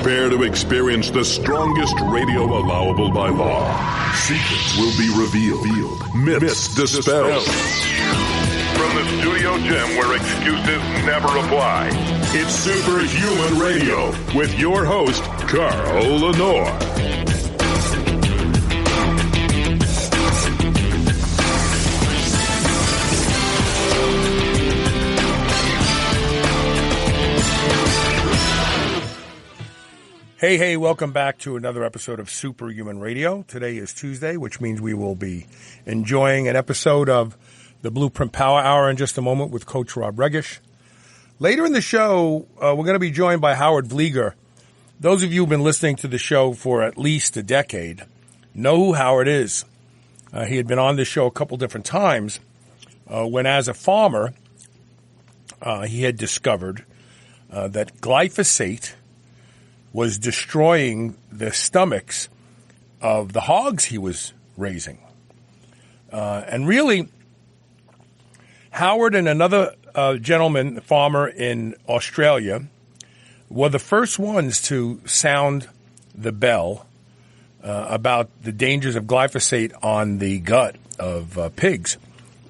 Prepare to experience the strongest radio allowable by law. Secrets will be revealed. Myths dispelled. From the studio gym where excuses never apply, it's Superhuman Radio with your host, Carl Lenore. Hey, welcome back to another episode of Superhuman Radio. Today is Tuesday, which means we will be enjoying an episode of the Blueprint Power Hour in just a moment with Coach Rob Regish. Later in the show, we're going to be joined by Howard Vlieger. Those of you who've been listening to the show for at least a decade know who Howard is. He had been on this show a couple different times when, as a farmer, he had discovered that glyphosate was destroying the stomachs of the hogs he was raising. And really, Howard and another gentleman, farmer in Australia, were the first ones to sound the bell about the dangers of glyphosate on the gut of pigs.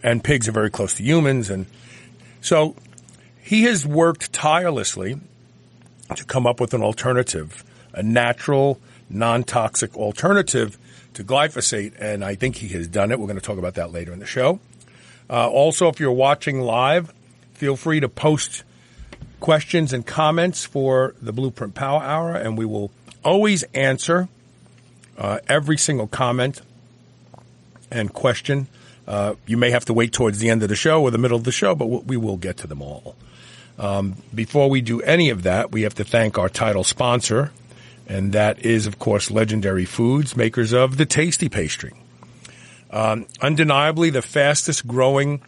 And pigs are very close to humans. And so he has worked tirelessly to come up with an alternative, a natural, non-toxic alternative to glyphosate, and I think he has done it. We're going to talk about that later in the show. Also, if you're watching live, feel free to post questions and comments for the Blueprint Power Hour, and we will always answer every single comment and question. You may have to wait towards the end of the show or the middle of the show, but we will get to them all. Before we do any of that, we have to thank our title sponsor, and that is, of course, Legendary Foods, makers of the Tasty Pastry. Undeniably the fastest growing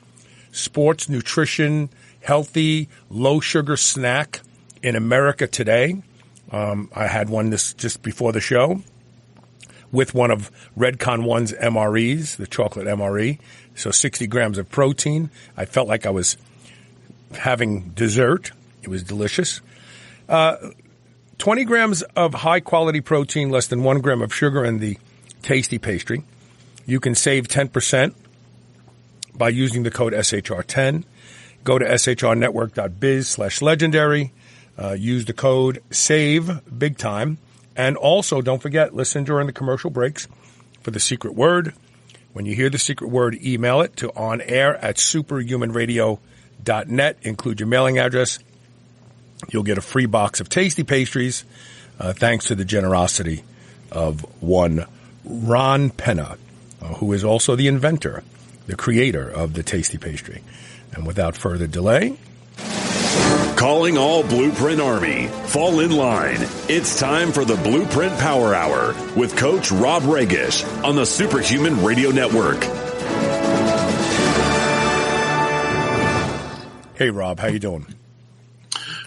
sports nutrition, healthy, low-sugar snack in America today. I had one just before the show with one of Redcon One's MREs, the chocolate MRE, so 60 grams of protein. I felt like I was having dessert. It was delicious. 20 grams of high-quality protein, less than 1 gram of sugar in the Tasty Pastry. You can save 10% by using the code SHR10. Go to shrnetwork.biz/legendary. Use the code SAVE big time. And also, don't forget, listen during the commercial breaks for the secret word. When you hear the secret word, email it to onair@superhumanradio.net. Include your mailing address. You'll get a free box of Tasty Pastries, thanks to the generosity of one Ron Penna, who is also the inventor, the creator of the Tasty Pastry. And without further delay, calling all Blueprint Army, fall in line. It's time for the Blueprint Power Hour with Coach Rob Regish on the Superhuman Radio Network. Hey, Rob, how you doing?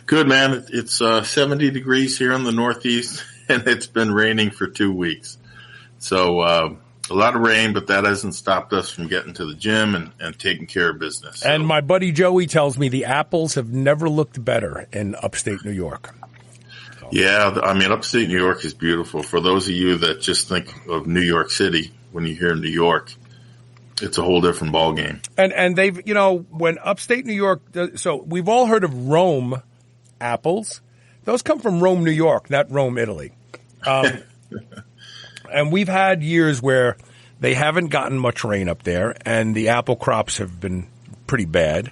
Good, man. It's 70 degrees here in the Northeast, and it's been raining for 2 weeks. So a lot of rain, but that hasn't stopped us from getting to the gym and taking care of business. So. And my buddy Joey tells me the apples have never looked better in upstate New York. So. Yeah, I mean, upstate New York is beautiful. For those of you that just think of New York City, when you hear New York, it's a whole different ballgame. And they've, when upstate New York, so we've all heard of Rome apples. Those come from Rome, New York, not Rome, Italy. And we've had years where they haven't gotten much rain up there, and the apple crops have been pretty bad.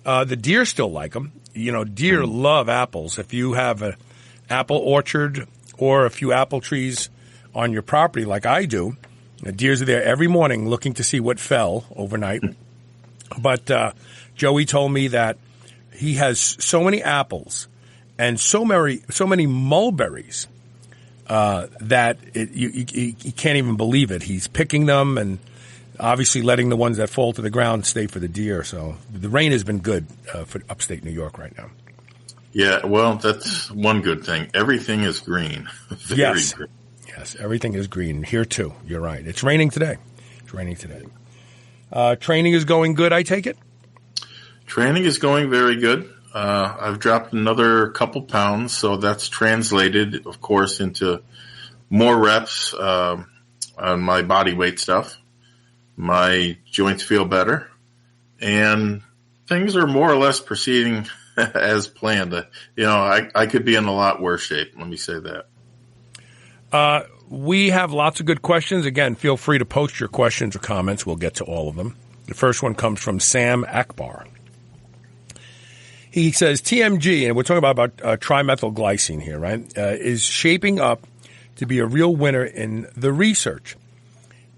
The deer still like them. Deer love apples. If you have an apple orchard or a few apple trees on your property like I do, the deers are there every morning looking to see what fell overnight. But Joey told me that he has so many apples and so many mulberries that you can't even believe it. He's picking them and obviously letting the ones that fall to the ground stay for the deer. So the rain has been good for upstate New York right now. Yeah, well, that's one good thing. Everything is green. Very green. Yes, everything is green. Here, too. You're right. It's raining today. Training is going good, I take it? Training is going very good. I've dropped another couple pounds, so that's translated, of course, into more reps on my body weight stuff. My joints feel better, and things are more or less proceeding as planned. I could be in a lot worse shape. Let me say that. We have lots of good questions. Again, feel free to post your questions or comments. We'll get to all of them. The first one comes from Sam Akbar. He says TMG, and we're talking about trimethylglycine here, right, is shaping up to be a real winner in the research.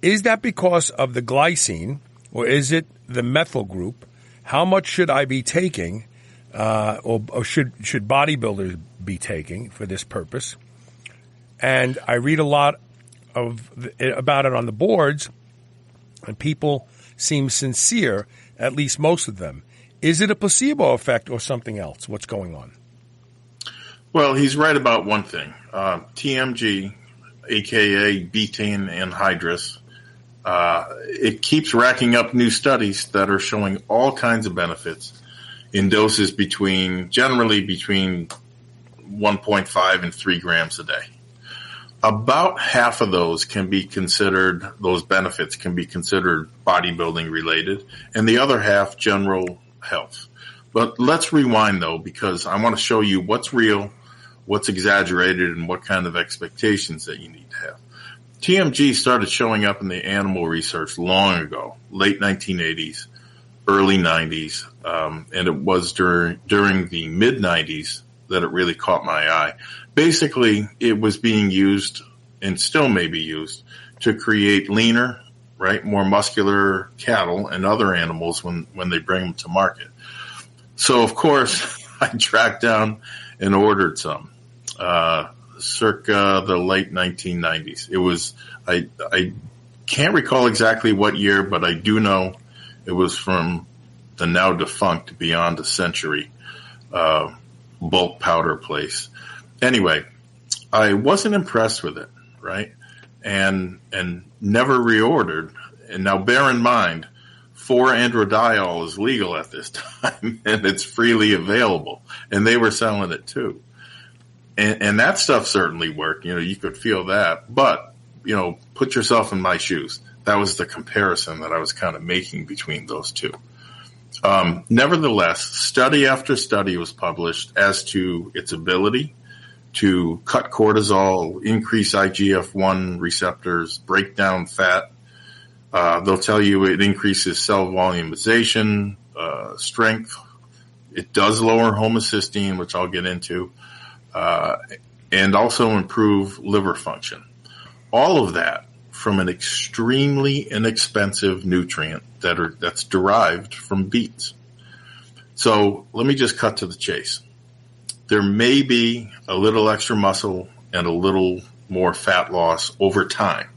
Is that because of the glycine, or is it the methyl group? How much should I be taking, or should bodybuilders be taking for this purpose? And I read a lot about it on the boards, and people seem sincere, at least most of them. Is it a placebo effect or something else? What's going on? Well, he's right about one thing. TMG, a.k.a. betaine anhydrous, it keeps racking up new studies that are showing all kinds of benefits in doses generally between 1.5 and 3 grams a day. About half of those benefits can be considered bodybuilding related, and the other half general health. But let's rewind though, because I want to show you what's real, what's exaggerated, and what kind of expectations that you need to have. TMG started showing up in the animal research long ago, late 1980s, early 90s, and it was during the mid 90s that it really caught my eye. Basically, it was being used, and still may be used, to create leaner, right, more muscular cattle and other animals when they bring them to market. So, of course, I tracked down and ordered some, circa the late 1990s. It was, I can't recall exactly what year, but I do know it was from the now defunct Beyond a Century bulk powder place. Anyway, I wasn't impressed with it, right? And never reordered. And now bear in mind, 4-androdiol is legal at this time, and it's freely available. And they were selling it too. And that stuff certainly worked. You could feel that. But, put yourself in my shoes. That was the comparison that I was kind of making between those two. Nevertheless, study after study was published as to its ability to cut cortisol, increase IGF-1 receptors, break down fat. They'll tell you it increases cell volumization, strength. It does lower homocysteine, which I'll get into, and also improve liver function. All of that from an extremely inexpensive nutrient that's derived from beets. So let me just cut to the chase. There may be a little extra muscle and a little more fat loss over time,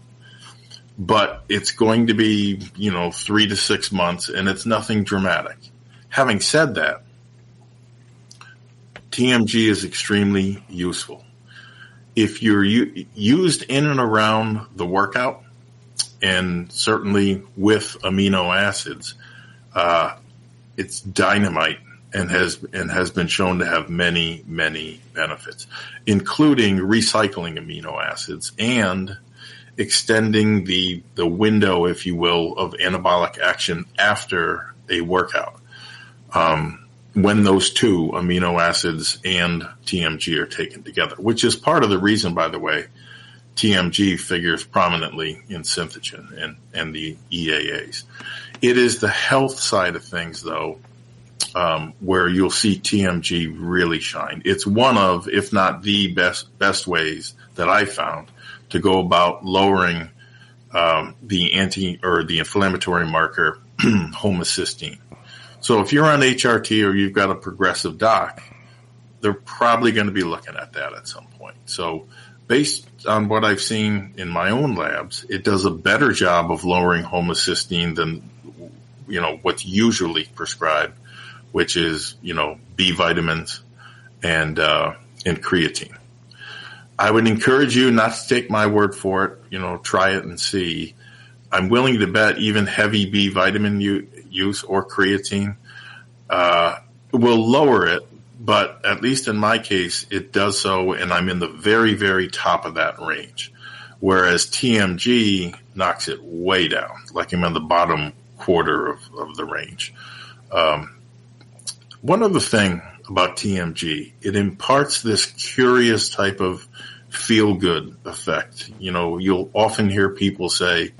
but it's going to be, 3 to 6 months, and it's nothing dramatic. Having said that, TMG is extremely useful. If you're used in and around the workout, and certainly with amino acids, it's dynamite and has been shown to have many, many benefits, including recycling amino acids and extending the window, if you will, of anabolic action after a workout. When those two, amino acids and TMG, are taken together, which is part of the reason, by the way, TMG figures prominently in Synthogen and the EAAs. It is the health side of things, though, where you'll see TMG really shine. It's one of, if not the best ways that I found to go about lowering the inflammatory marker homocysteine. So if you're on HRT or you've got a progressive doc, they're probably going to be looking at that at some point. So based on what I've seen in my own labs, it does a better job of lowering homocysteine than, what's usually prescribed, which is, B vitamins and creatine. I would encourage you not to take my word for it. Try it and see. I'm willing to bet even heavy B vitamin use or creatine will lower it, but at least in my case, it does so, and I'm in the very, very top of that range. Whereas TMG knocks it way down, like I'm in the bottom quarter of the range. One other thing about TMG, it imparts this curious type of feel-good effect. You know, you'll often hear people say,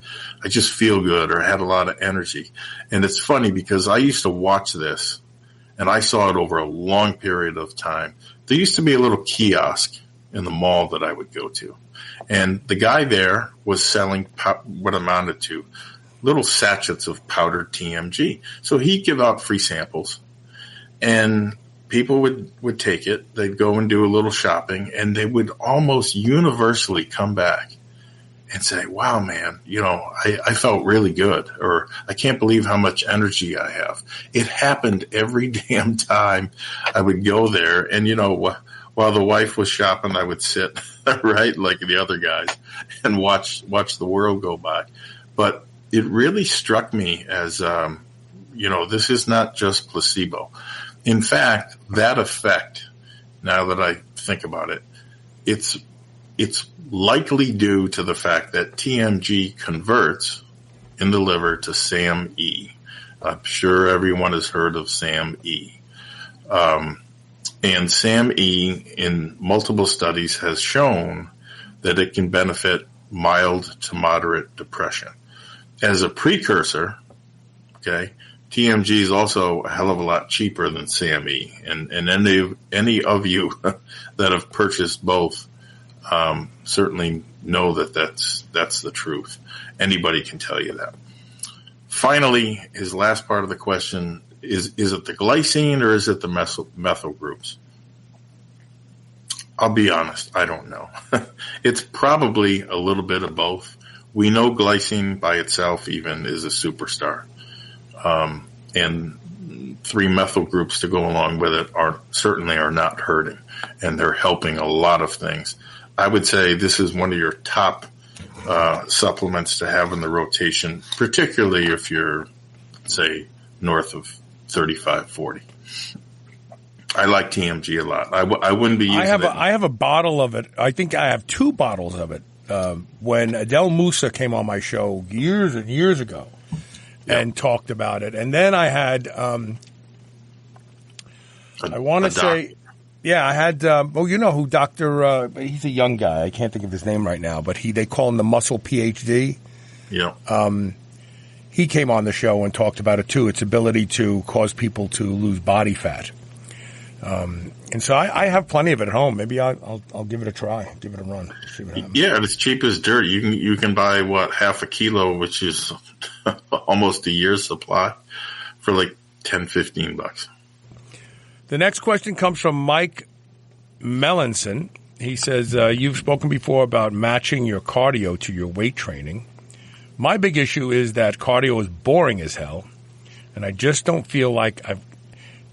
I just feel good, or I had a lot of energy. And it's funny because I used to watch this, and I saw it over a long period of time. There used to be a little kiosk in the mall that I would go to. And the guy there was selling what amounted to little sachets of powdered TMG. So he'd give out free samples, and people would take it. They'd go and do a little shopping, and they would almost universally come back and say, wow, man, you know, I felt really good, or I can't believe how much energy I have. It happened every damn time I would go there. And, you know, while the wife was shopping, I would sit, right, like the other guys, and watch the world go by. But it really struck me as, you know, this is not just placebo. In fact, that effect, now that I think about it, it's likely due to the fact that TMG converts in the liver to SAMe. I'm sure everyone has heard of SAMe. And SAMe in multiple studies has shown that it can benefit mild to moderate depression. As a precursor, okay, TMG is also a hell of a lot cheaper than SAMe. And any of you that have purchased both certainly know that that's the truth. Anybody can tell you that. Finally, his last part of the question is it the glycine or is it the methyl groups? I'll be honest, I don't know. It's probably a little bit of both. We know glycine by itself even is a superstar. And 3 methyl groups to go along with it certainly are not hurting, and they're helping a lot of things. I would say this is one of your top supplements to have in the rotation, particularly if you're, say, north of 35, 40. I like TMG a lot. I wouldn't be using it. I have a bottle of it. I think I have 2 bottles of it. When Adel Musa came on my show years and years ago and talked about it. And then I had, I want to say, I had, you know who Dr. He's a young guy. I can't think of his name right now, but they call him the Muscle PhD. Yeah. He came on the show and talked about it too. Its ability to cause people to lose body fat. And so I have plenty of it at home. Maybe I'll give it a try, give it a run, see what happens. Yeah, it's cheap as dirt. You can buy half a kilo, which is almost a year's supply, for like $10-15. The next question comes from Mike Melanson. He says, you've spoken before about matching your cardio to your weight training. My big issue is that cardio is boring as hell, and I just don't feel like I've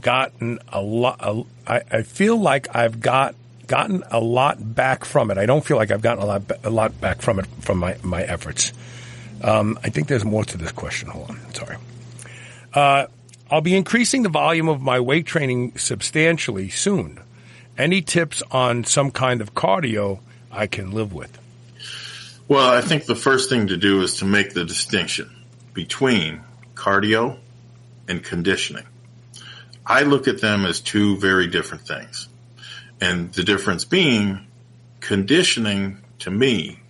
gotten a lot. I feel like I've gotten a lot back from it. I don't feel like I've gotten a lot back from it, from my efforts. I think there's more to this question. Hold on. Sorry. I'll be increasing the volume of my weight training substantially soon. Any tips on some kind of cardio I can live with? Well, I think the first thing to do is to make the distinction between cardio and conditioning. I look at them as 2 very different things. And the difference being, conditioning to me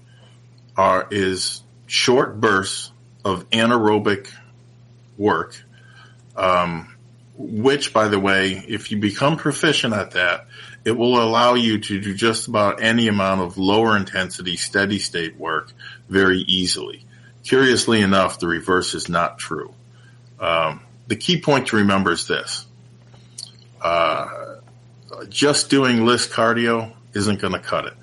is short bursts of anaerobic work, which, by the way, if you become proficient at that, it will allow you to do just about any amount of lower intensity, steady state work very easily. Curiously enough, the reverse is not true. The key point to remember is this. Just doing list cardio isn't going to cut it.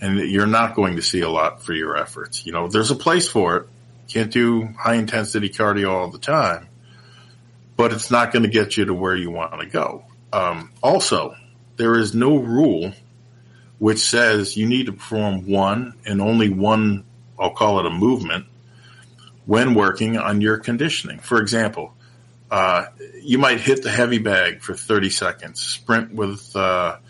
And you're not going to see a lot for your efforts. You know, there's a place for it. Can't do high intensity cardio all the time, but it's not going to get you to where you want to go. Also, there is no rule which says you need to perform one and only one, I'll call it a movement, when working on your conditioning. For example, You might hit the heavy bag for 30 seconds. Sprint with a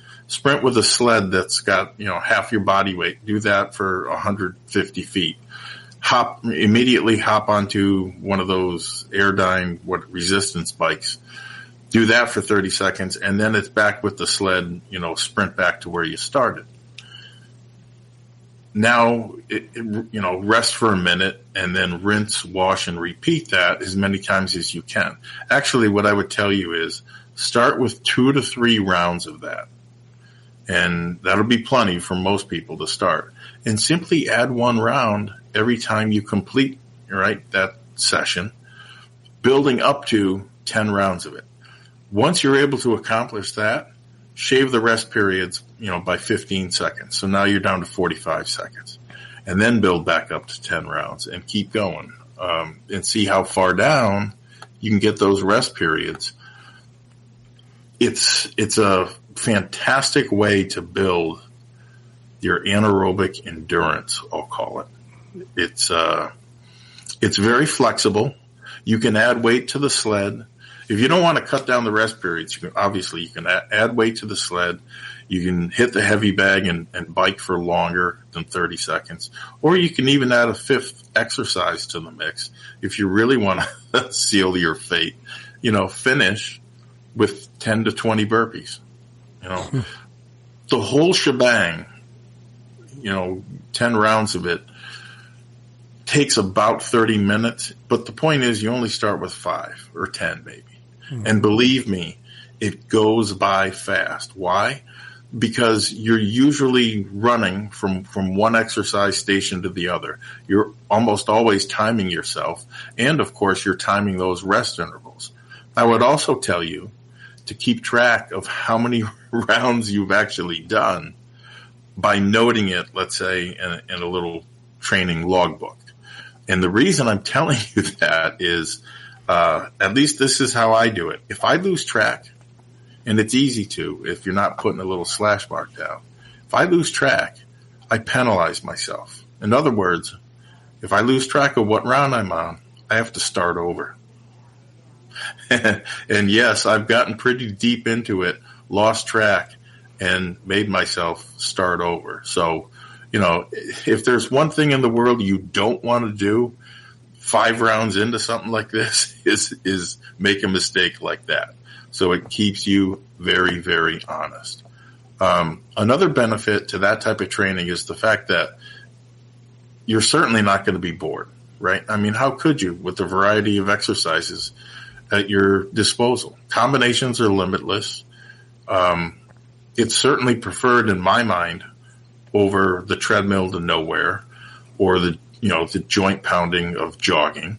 sled that's got, half your body weight. Do that for 150 feet. Immediately hop onto one of those Airdyne resistance bikes. Do that for 30 seconds, and then it's back with the sled, sprint back to where you started. Now, rest for a minute and then rinse, wash, and repeat that as many times as you can. Actually, what I would tell you is start with 2 to 3 rounds of that. And that'll be plenty for most people to start. And simply add 1 round every time you complete, that session, building up to 10 rounds of it. Once you're able to accomplish that, shave the rest periods, by 15 seconds. So now you're down to 45 seconds. And then build back up to 10 rounds and keep going. And see how far down you can get those rest periods. It's a fantastic way to build your anaerobic endurance, I'll call it. It's very flexible. You can add weight to the sled. If you don't want to cut down the rest periods, you can add weight to the sled. You can hit the heavy bag and bike for longer than 30 seconds. Or you can even add a 5th exercise to the mix if you really want to seal your fate. Finish with 10 to 20 burpees. The whole shebang, 10 rounds of it takes about 30 minutes. But the point is you only start with 5 or 10 maybe. And believe me, it goes by fast. Why? Because you're usually running from one exercise station to the other. You're almost always timing yourself. And, of course, you're timing those rest intervals. I would also tell you to keep track of how many rounds you've actually done by noting it, let's say, in a little training logbook. And the reason I'm telling you that is, at least this is how I do it. If I lose track, and it's easy to if you're not putting a little slash mark down, if I lose track, I penalize myself. In other words, if I lose track of what round I'm on, I have to start over. And yes, I've gotten pretty deep into it, lost track, and made myself start over. So, if there's one thing in the world you don't want to do 5 rounds into something like this is make a mistake like that. So it keeps you very, very honest. Another benefit to that type of training is the fact that you're certainly not going to be bored, right? I mean, how could you with the variety of exercises at your disposal? Combinations are limitless. It's certainly preferred in my mind over the treadmill to nowhere or the joint pounding of jogging.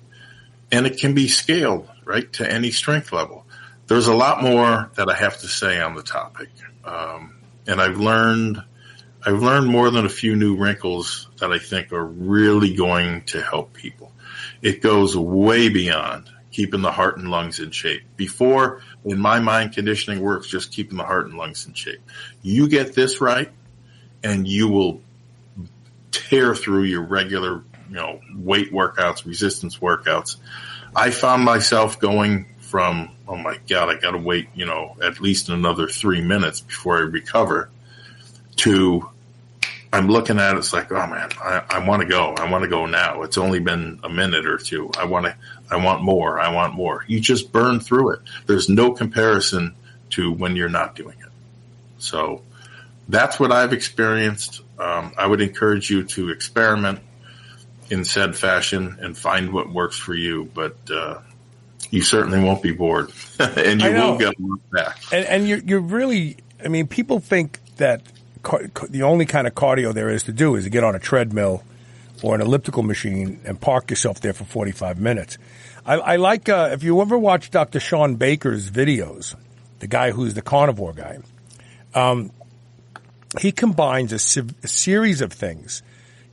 And it can be scaled, right, to any strength level. There's a lot more that I have to say on the topic. And I've learned more than a few new wrinkles that I think are really going to help people. It goes way beyond keeping the heart and lungs in shape. Before, in my mind, conditioning works just keeping the heart and lungs in shape. You get this right, and you will tear through your regular, weight workouts, resistance workouts. I found myself going from, oh my God, I got to wait, at least another 3 minutes before I recover, to I'm looking at it, it's like, oh man, I want to go. I want to go now. It's only been a minute or two. I want more. You just burn through it. There's no comparison to when you're not doing it. So that's what I've experienced. I would encourage you to experiment in said fashion and find what works for you, but you certainly won't be bored, and you will get back. And you're really, people think that the only kind of cardio there is to do is to get on a treadmill or an elliptical machine and park yourself there for 45 minutes. I like, if you ever watch Dr. Sean Baker's videos, the guy who's the carnivore guy, he combines a series of things.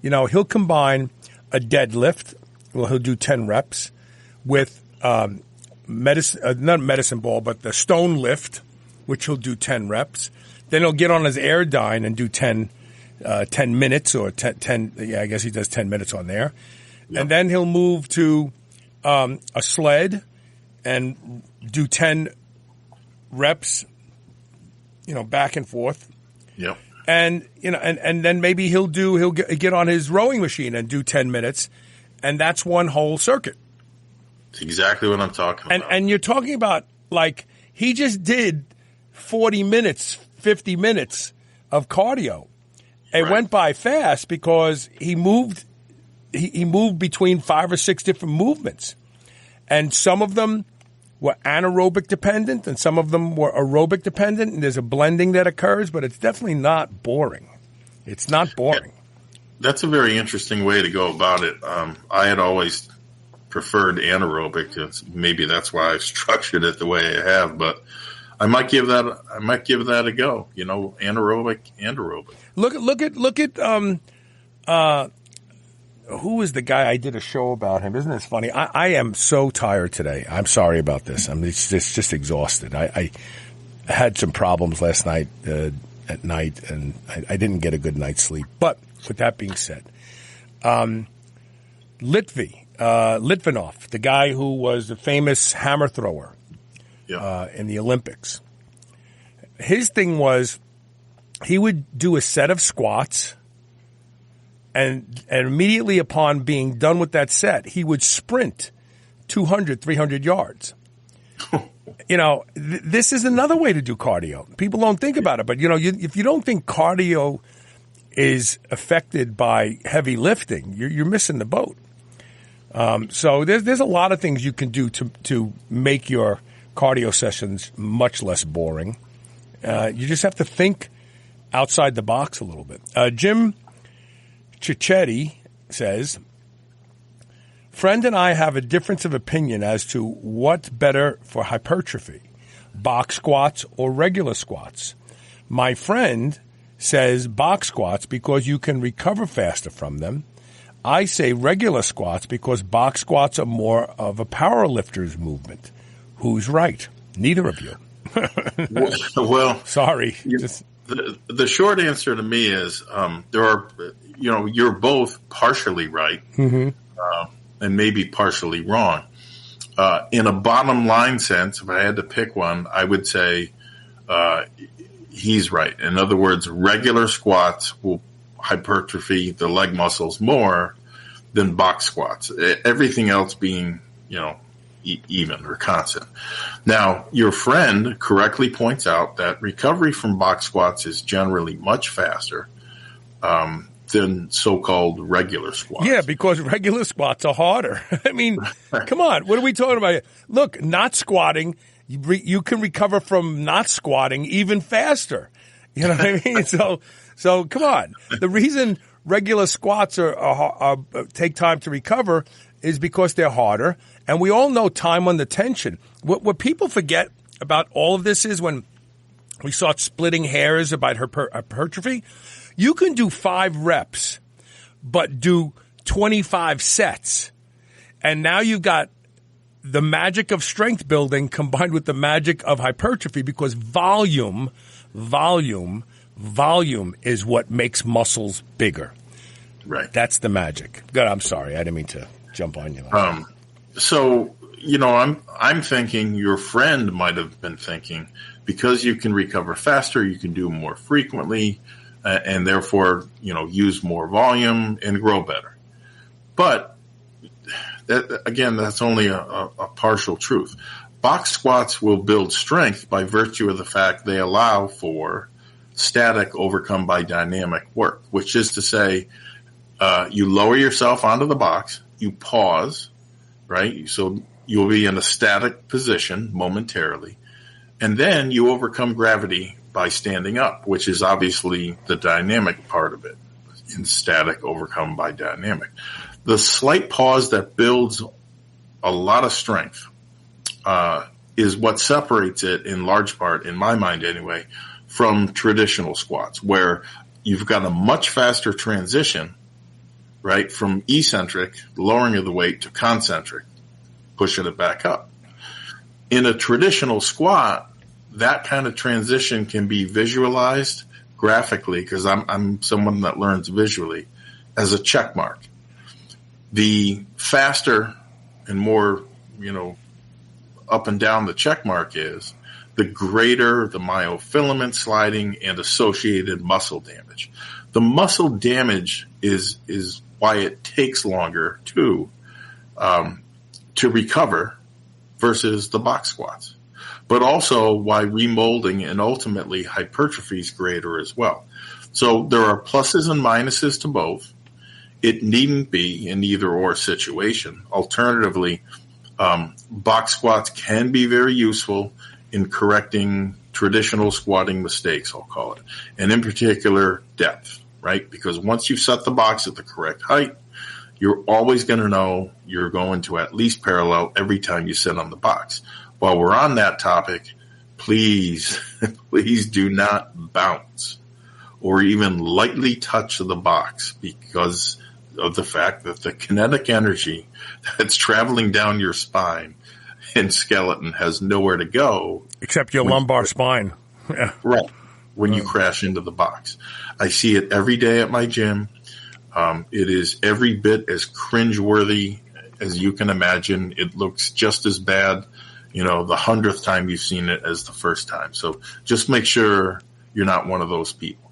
He'll combine a deadlift, he'll do 10 reps, with not medicine ball, but the stone lift, which he'll do 10 reps. Then he'll get on his Airdyne and do 10 minutes or 10, I guess he does 10 minutes on there. Yep. And then he'll move to a sled and do 10 reps, back and forth. Yep. And, and then maybe he'll get on his rowing machine and do 10 minutes. And that's one whole circuit. That's exactly what I'm talking about. And you're talking about, like, he just did 40 minutes, 50 minutes of cardio. It went by fast because he moved between 5 or 6 different movements. And some of them were anaerobic dependent and some of them were aerobic dependent. And there's a blending that occurs, but it's definitely not boring. It's not boring. That's a very interesting way to go about it. I had always preferred anaerobic. Maybe that's why I've structured it the way I have, but I might give that a go. Anaerobic. Look at who was the guy I did a show about him? Isn't this funny? I am so tired today. I'm sorry about this. It's just exhausted. I had some problems last night at night, and I didn't get a good night's sleep. But with that being said, Litvinov, the guy who was the famous hammer thrower in the Olympics, his thing was he would do a set of squats, and immediately upon being done with that set, he would sprint 200, 300 yards. This is another way to do cardio. People don't think about it, but, if you don't think cardio is affected by heavy lifting, you're missing the boat. So there's a lot of things you can do to make your cardio sessions much less boring. You just have to think outside the box a little bit. Jim Cicchetti says, friend and I have a difference of opinion as to what's better for hypertrophy, box squats or regular squats. My friend says box squats because you can recover faster from them. I say regular squats because box squats are more of a power lifter's movement. Who's right? Neither of you. Well, sorry. The short answer to me is there are, you're both partially right and maybe partially wrong. In a bottom line sense, if I had to pick one, I would say he's right. In other words, regular squats will hypertrophy the leg muscles more than box squats. Everything else being, even or constant. Now, your friend correctly points out that recovery from box squats is generally much faster than so-called regular squats. Yeah, because regular squats are harder. I mean, come on. What are we talking about here? Look, not squatting, you can recover from not squatting even faster. You know what I mean? So come on. The reason regular squats are take time to recover is because they're harder. And we all know time under tension. What people forget about all of this is when we start splitting hairs about hypertrophy, you can do 5 reps, but do 25 sets. And now you've got the magic of strength building combined with the magic of hypertrophy because volume is what makes muscles bigger. Right. That's the magic. Good. I'm sorry. I didn't mean to jump on you. So, I'm thinking your friend might have been thinking because you can recover faster, you can do more frequently, and therefore, use more volume and grow better. But that's only a partial truth. Box squats will build strength by virtue of the fact they allow for static overcome by dynamic work, which is to say, you lower yourself onto the box, you pause, right? So you'll be in a static position momentarily, and then you overcome gravity by standing up, which is obviously the dynamic part of it. In static overcome by dynamic. The slight pause that builds a lot of strength is what separates it in large part, in my mind anyway, from traditional squats, where you've got a much faster transition, right, from eccentric, lowering of the weight, to concentric, pushing it back up. In a traditional squat, that kind of transition can be visualized graphically, because I'm someone that learns visually, as a check mark. The faster and more, up and down the check mark is, the greater the myofilament sliding and associated muscle damage. The muscle damage is why it takes longer to recover versus the box squats, but also why remolding and ultimately hypertrophy is greater as well. So there are pluses and minuses to both. It needn't be an either-or situation. Alternatively, box squats can be very useful in correcting traditional squatting mistakes, I'll call it, and in particular, depth, right? Because once you've set the box at the correct height, you're always going to know you're going to at least parallel every time you sit on the box. While we're on that topic, please, please do not bounce or even lightly touch the box because of the fact that the kinetic energy that's traveling down your spine and skeleton has nowhere to go. Except your lumbar spine. Yeah. Right. When you crash into the box. I see it every day at my gym. It is every bit as cringeworthy as you can imagine. It looks just as bad, the 100th time you've seen it as the first time. So just make sure you're not one of those people.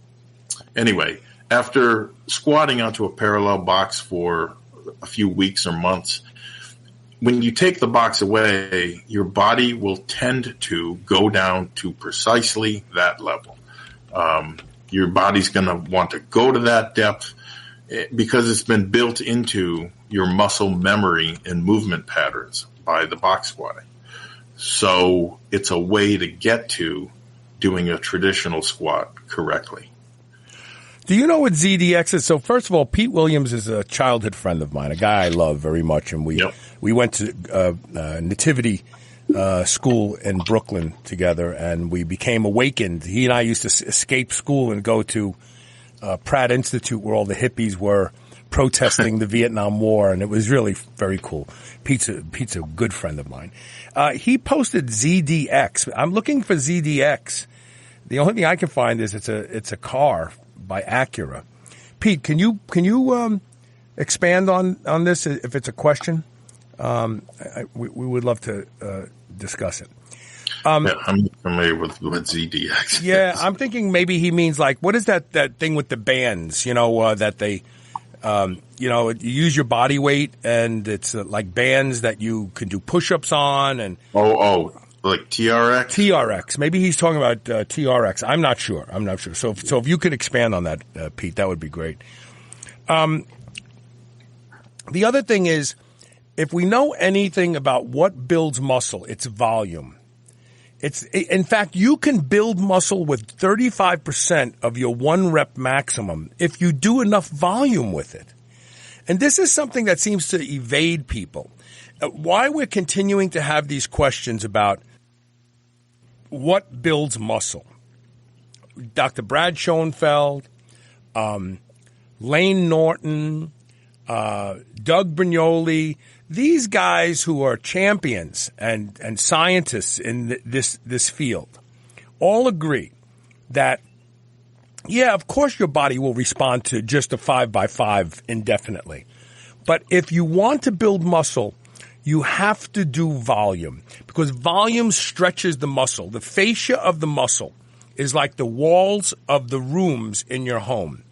Anyway, after squatting onto a parallel box for a few weeks or months, when you take the box away, your body will tend to go down to precisely that level. Your body's going to want to go to that depth because it's been built into your muscle memory and movement patterns by the box squatting. So it's a way to get to doing a traditional squat correctly. Do you know what ZDX is? So first of all, Pete Williams is a childhood friend of mine, a guy I love very much, and we went to Nativity school in Brooklyn together, and we became awakened. He and I used to escape school and go to Pratt Institute where all the hippies were protesting the Vietnam War, and it was really very cool. Pete's a good friend of mine. He posted ZDX. I'm looking for ZDX. The only thing I can find is it's a car by Acura. Pete, can you expand on this if it's a question? We would love to discuss it. I'm familiar with ZDX. Yeah, I'm thinking maybe he means like, what is that thing with the bands, that they, you use your body weight and it's like bands that you can do push-ups on and. Like TRX? TRX. Maybe he's talking about TRX. I'm not sure. So if you could expand on that, Pete, that would be great. The other thing is, if we know anything about what builds muscle, it's volume. In fact, you can build muscle with 35% of your 1 rep maximum if you do enough volume with it. And this is something that seems to evade people. Why we're continuing to have these questions about what builds muscle. Dr. Brad Schoenfeld, Lane Norton, Doug Brignoli, these guys who are champions and scientists in this field all agree that, yeah, of course your body will respond to just a 5x5 indefinitely. But if you want to build muscle, you have to do volume because volume stretches the muscle. The fascia of the muscle is like the walls of the rooms in your home.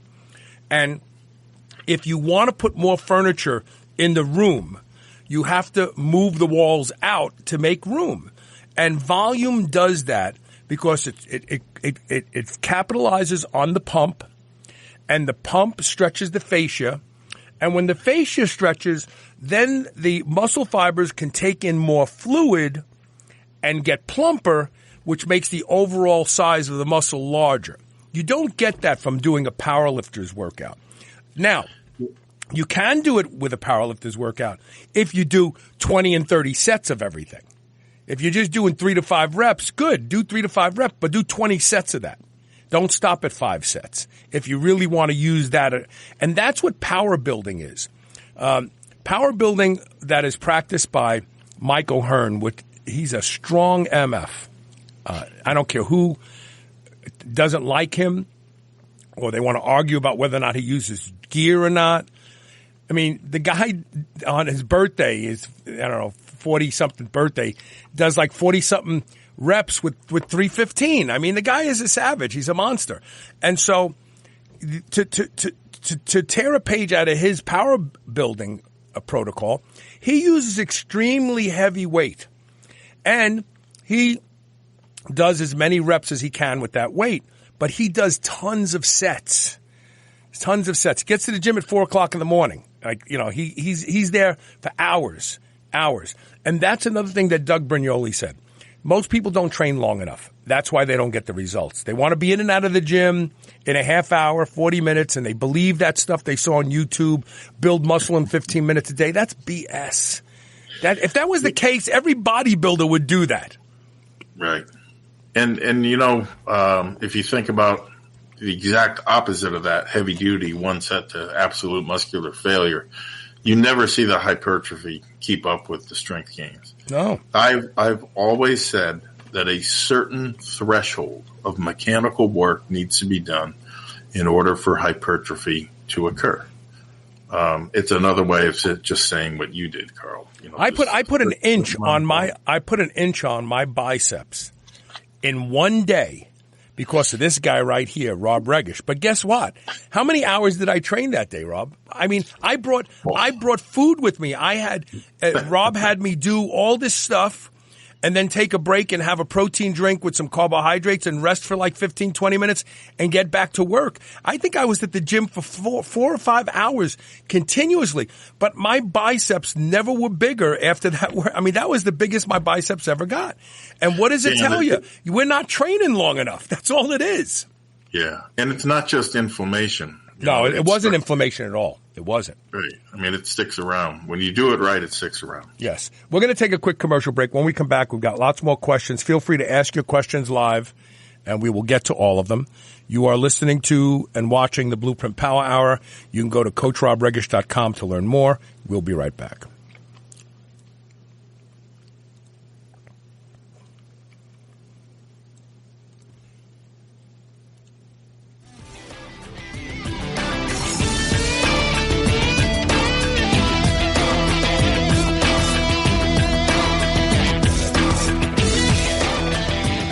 And if you want to put more furniture in the room, you have to move the walls out to make room. And volume does that because it capitalizes on the pump, and the pump stretches the fascia. And when the fascia stretches, then the muscle fibers can take in more fluid and get plumper, which makes the overall size of the muscle larger. You don't get that from doing a powerlifter's workout. Now, you can do it with a powerlifter's workout if you do 20 and 30 sets of everything. If you're just doing 3 to 5 reps, good. Do 3 to 5 reps, but do 20 sets of that. Don't stop at 5 sets if you really want to use that. And that's what power building is. Power building that is practiced by Mike O'Hearn, he's a strong MF. I don't care who doesn't like him or they want to argue about whether or not he uses gear or not. I mean, the guy on his birthday, 40-something birthday, does like 40-something reps with 315. I mean, the guy is a savage. He's a monster. And so to tear a page out of his power building protocol, he uses extremely heavy weight. And he does as many reps as he can with that weight. But he does tons of sets. Tons of sets. Gets to the gym at 4 o'clock in the morning. Like, you know, he's there for hours. And that's another thing that Doug Brignoli said. Most people don't train long enough. That's why they don't get the results. They want to be in and out of the gym in a half hour, 40 minutes, and they believe that stuff they saw on YouTube, build muscle in 15 minutes a day. That's BS. If that was the case, every bodybuilder would do that. Right. And you know, if you think about the exact opposite of that, heavy duty, one set to absolute muscular failure, you never see the hypertrophy keep up with the strength gains. No. I've always said that a certain threshold of mechanical work needs to be done in order for hypertrophy to occur. It's another way of just saying what you did, Carl. You know, I put an inch on my biceps in one day because of this guy right here, Rob Regish. But guess what? How many hours did I train that day, Rob? I mean, I brought food with me. Rob had me do all this stuff and then take a break and have a protein drink with some carbohydrates and rest for like 15, 20 minutes and get back to work. I think I was at the gym for 4 or 5 hours continuously, but my biceps never were bigger after that. I mean, that was the biggest my biceps ever got. And what does it tell you? We're not training long enough. That's all it is. Yeah. And it's not just inflammation. No, it wasn't inflammation at all. It wasn't. Right. I mean, it sticks around. When you do it right, it sticks around. Yes. We're going to take a quick commercial break. When we come back, we've got lots more questions. Feel free to ask your questions live, and we will get to all of them. You are listening to and watching the Blueprint Power Hour. You can go to CoachRobRegish.com to learn more. We'll be right back.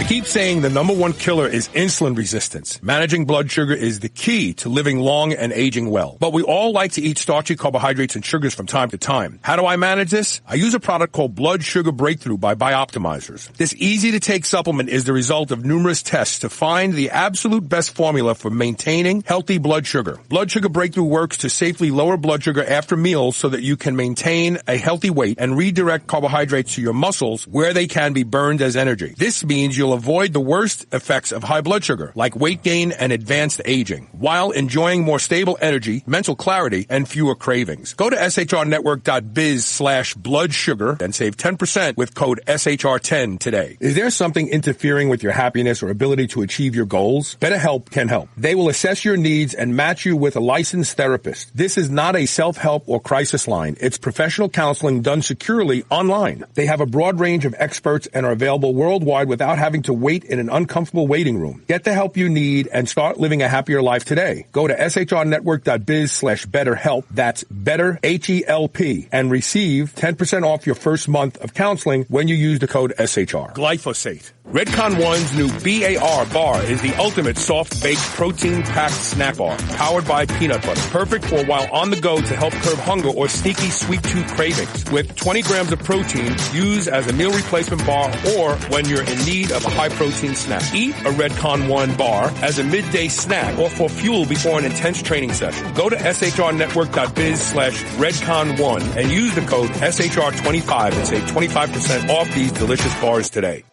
Keep saying the number one killer is insulin resistance. Managing blood sugar is the key to living long and aging well. But we all like to eat starchy carbohydrates and sugars from time to time. How do I manage this? I use a product called Blood Sugar Breakthrough by Bioptimizers. This easy-to-take supplement is the result of numerous tests to find the absolute best formula for maintaining healthy blood sugar. Blood Sugar Breakthrough works to safely lower blood sugar after meals so that you can maintain a healthy weight and redirect carbohydrates to your muscles where they can be burned as energy. This means you'll avoid the worst effects of high blood sugar, like weight gain and advanced aging, while enjoying more stable energy, mental clarity, and fewer cravings. Go to shrnetwork.biz/blood sugar and save 10% with code SHR10 today. Is there something interfering with your happiness or ability to achieve your goals? BetterHelp can help. They will assess your needs and match you with a licensed therapist. This is not a self-help or crisis line. It's professional counseling done securely online. They have a broad range of experts and are available worldwide without having to wait in an uncomfortable waiting room. Get the help you need and start living a happier life today. Go to shrnetwork.biz/betterhelp. That's better, HELP, and receive 10% off your first month of counseling when you use the code SHR. Glyphosate. Redcon One's new BAR bar is the ultimate soft-baked protein-packed snack bar, powered by peanut butter. Perfect for while on the go to help curb hunger or sneaky sweet tooth cravings. With 20 grams of protein, use as a meal replacement bar or when you're in need of a high-protein snack. Eat a Redcon One bar as a midday snack or for fuel before an intense training session. Go to shrnetwork.biz/Redcon1 and use the code SHR25 and save 25% off these delicious bars today.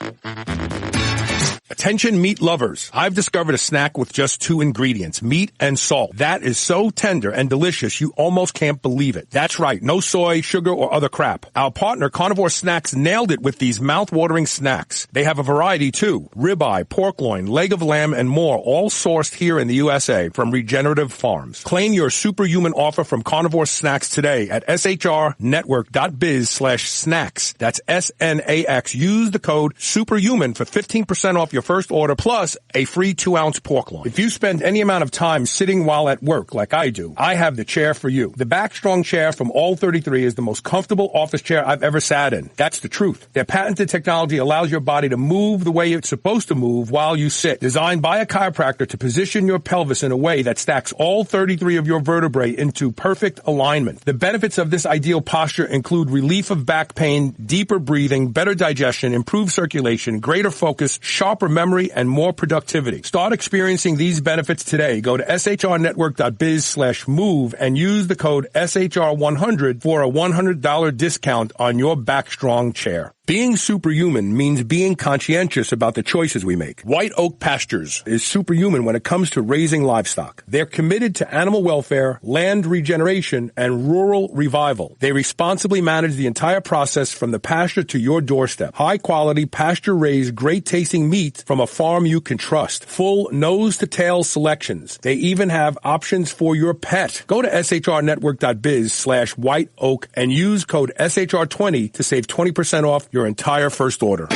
Attention meat lovers. I've discovered a snack with just 2 ingredients, meat and salt. That is so tender and delicious you almost can't believe it. That's right, no soy, sugar, or other crap. Our partner Carnivore Snacks nailed it with these mouth-watering snacks. They have a variety too. Ribeye, pork loin, leg of lamb, and more, all sourced here in the USA from regenerative farms. Claim your superhuman offer from Carnivore Snacks today at shrnetwork.biz/snacks. That's SNAX. Use the code superhuman for 15% off your your first order, plus a free 2-ounce pork loin. If you spend any amount of time sitting while at work like I do, I have the chair for you. The Backstrong chair from All 33 is the most comfortable office chair I've ever sat in. That's the truth. Their patented technology allows your body to move the way it's supposed to move while you sit. Designed by a chiropractor to position your pelvis in a way that stacks all 33 of your vertebrae into perfect alignment. The benefits of this ideal posture include relief of back pain, deeper breathing, better digestion, improved circulation, greater focus, sharper memory, and more productivity. Start experiencing these benefits today. Go to shrnetwork.biz/move and use the code SHR100 for a $100 discount on your Backstrong chair. Being superhuman means being conscientious about the choices we make. White Oak Pastures is superhuman when it comes to raising livestock. They're committed to animal welfare, land regeneration, and rural revival. They responsibly manage the entire process from the pasture to your doorstep. High-quality, pasture-raised, great-tasting meat from a farm you can trust. Full nose-to-tail selections. They even have options for your pet. Go to shrnetwork.biz/whiteoak and use code SHR20 to save 20% off your entire first order.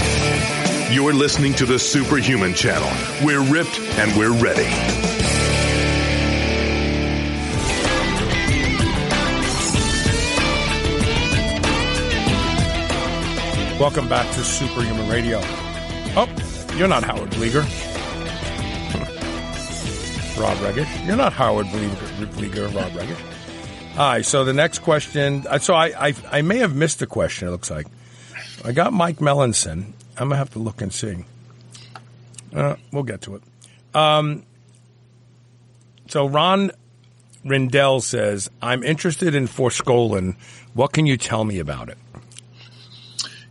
You're listening to the Superhuman Channel. We're ripped and we're ready. Welcome back to Superhuman Radio. Oh, you're not Howard Vlieger. Rob Regish. You're not Howard Vlieger, Rob Regish. All right, so the next question. So I may have missed a question, it looks like. I got Mike Melanson. I'm going to have to look and see. We'll get to it. So Ron Rindell says, I'm interested in forskolin. What can you tell me about it?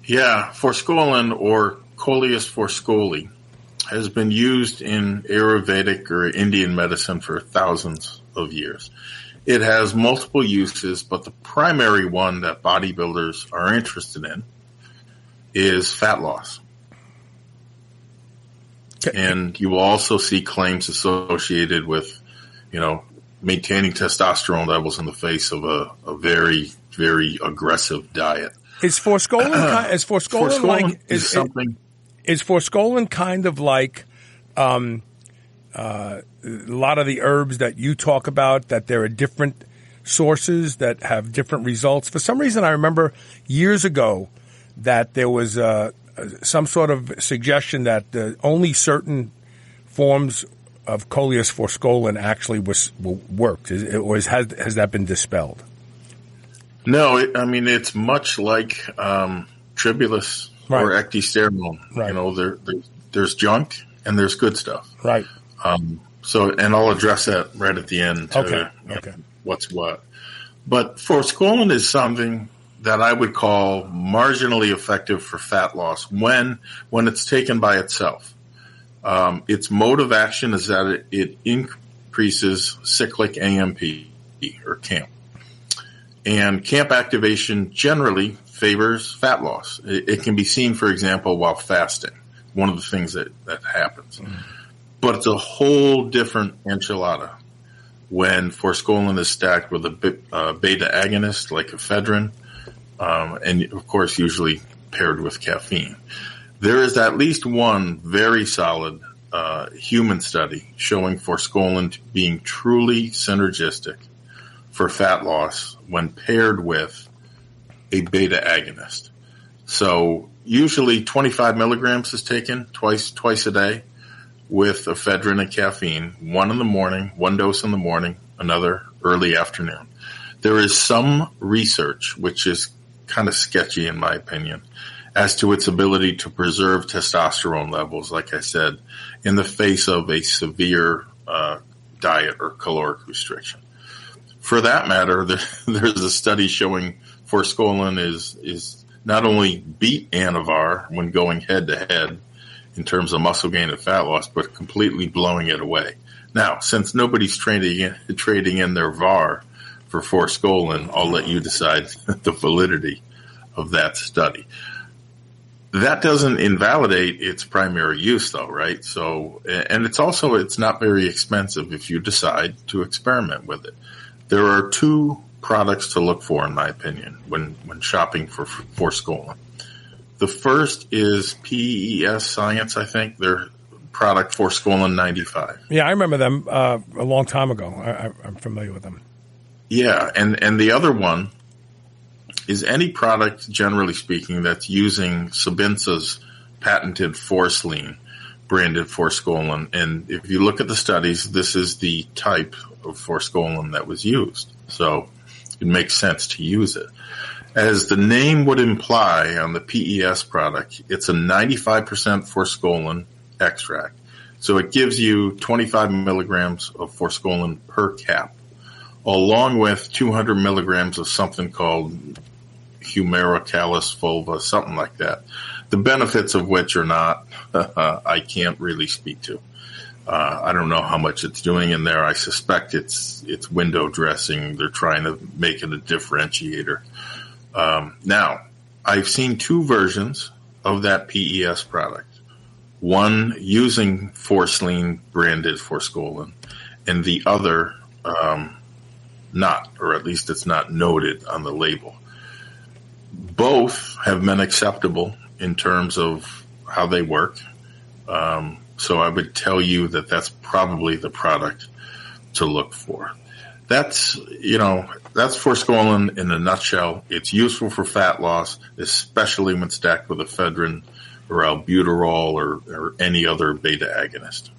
Yeah, forskolin, or Coleus forskoli, has been used in Ayurvedic or Indian medicine for thousands of years. It has multiple uses, but the primary one that bodybuilders are interested in is fat loss. And you will also see claims associated with, maintaining testosterone levels in the face of a very, very aggressive diet. Is forskolin is forskolin kind of like a lot of the herbs that you talk about, that there are different sources that have different results? For some reason, I remember years ago that there was some sort of suggestion that only certain forms of Coleus forskolin actually worked. Has that been dispelled? No, it's much like tribulus or ecdysterone. Right. There's junk and there's good stuff. Right. And I'll address that right at the end. Okay. What's what? But forskolin is something that I would call marginally effective for fat loss when it's taken by itself. Its mode of action is that it increases cyclic AMP, or CAMP. And CAMP activation generally favors fat loss. It can be seen, for example, while fasting, one of the things that happens. Mm-hmm. But it's a whole different enchilada when forskolin is stacked with a beta agonist like ephedrine, and, of course, usually paired with caffeine. There is at least one very solid human study showing forskolin being truly synergistic for fat loss when paired with a beta agonist. So usually 25 milligrams is taken twice a day with ephedrine and caffeine, one in the morning, one dose in the morning, another early afternoon. There is some research, which is kind of sketchy in my opinion, as to its ability to preserve testosterone levels, like I said, in the face of a severe diet or caloric restriction. For that matter, there's a study showing forskolin is not only beat Anavar when going head-to-head in terms of muscle gain and fat loss, but completely blowing it away. Now, since nobody's trading in their VAR for forskolin, I'll let you decide the validity of that study. That doesn't invalidate its primary use, though, right? So, and it's not very expensive if you decide to experiment with it. There are two products to look for, in my opinion, when shopping for forskolin. The first is PES Science, I think. They're product, Forskolin 95. Yeah, I remember them a long time ago. I'm familiar with them. Yeah, and the other one is any product, generally speaking, that's using Sabinsa's patented Forslean branded Forskolin. And if you look at the studies, this is the type of Forskolin that was used. So it makes sense to use it. As the name would imply on the PES product, it's a 95% Forskolin extract. So it gives you 25 milligrams of Forskolin per cap, along with 200 milligrams of something called Humirocalis fulva, something like that. The benefits of which are not, I can't really speak to. I don't know how much it's doing in there. I suspect it's window dressing. They're trying to make it a differentiator. Now, I've seen two versions of that PES product. One using Forslean branded Forskolin, and the other not, or at least it's not noted on the label. Both have been acceptable in terms of how they work. So I would tell you that that's probably the product to look for. That's Forskolin in a nutshell. It's useful for fat loss, especially when stacked with ephedrine or albuterol or any other beta agonist.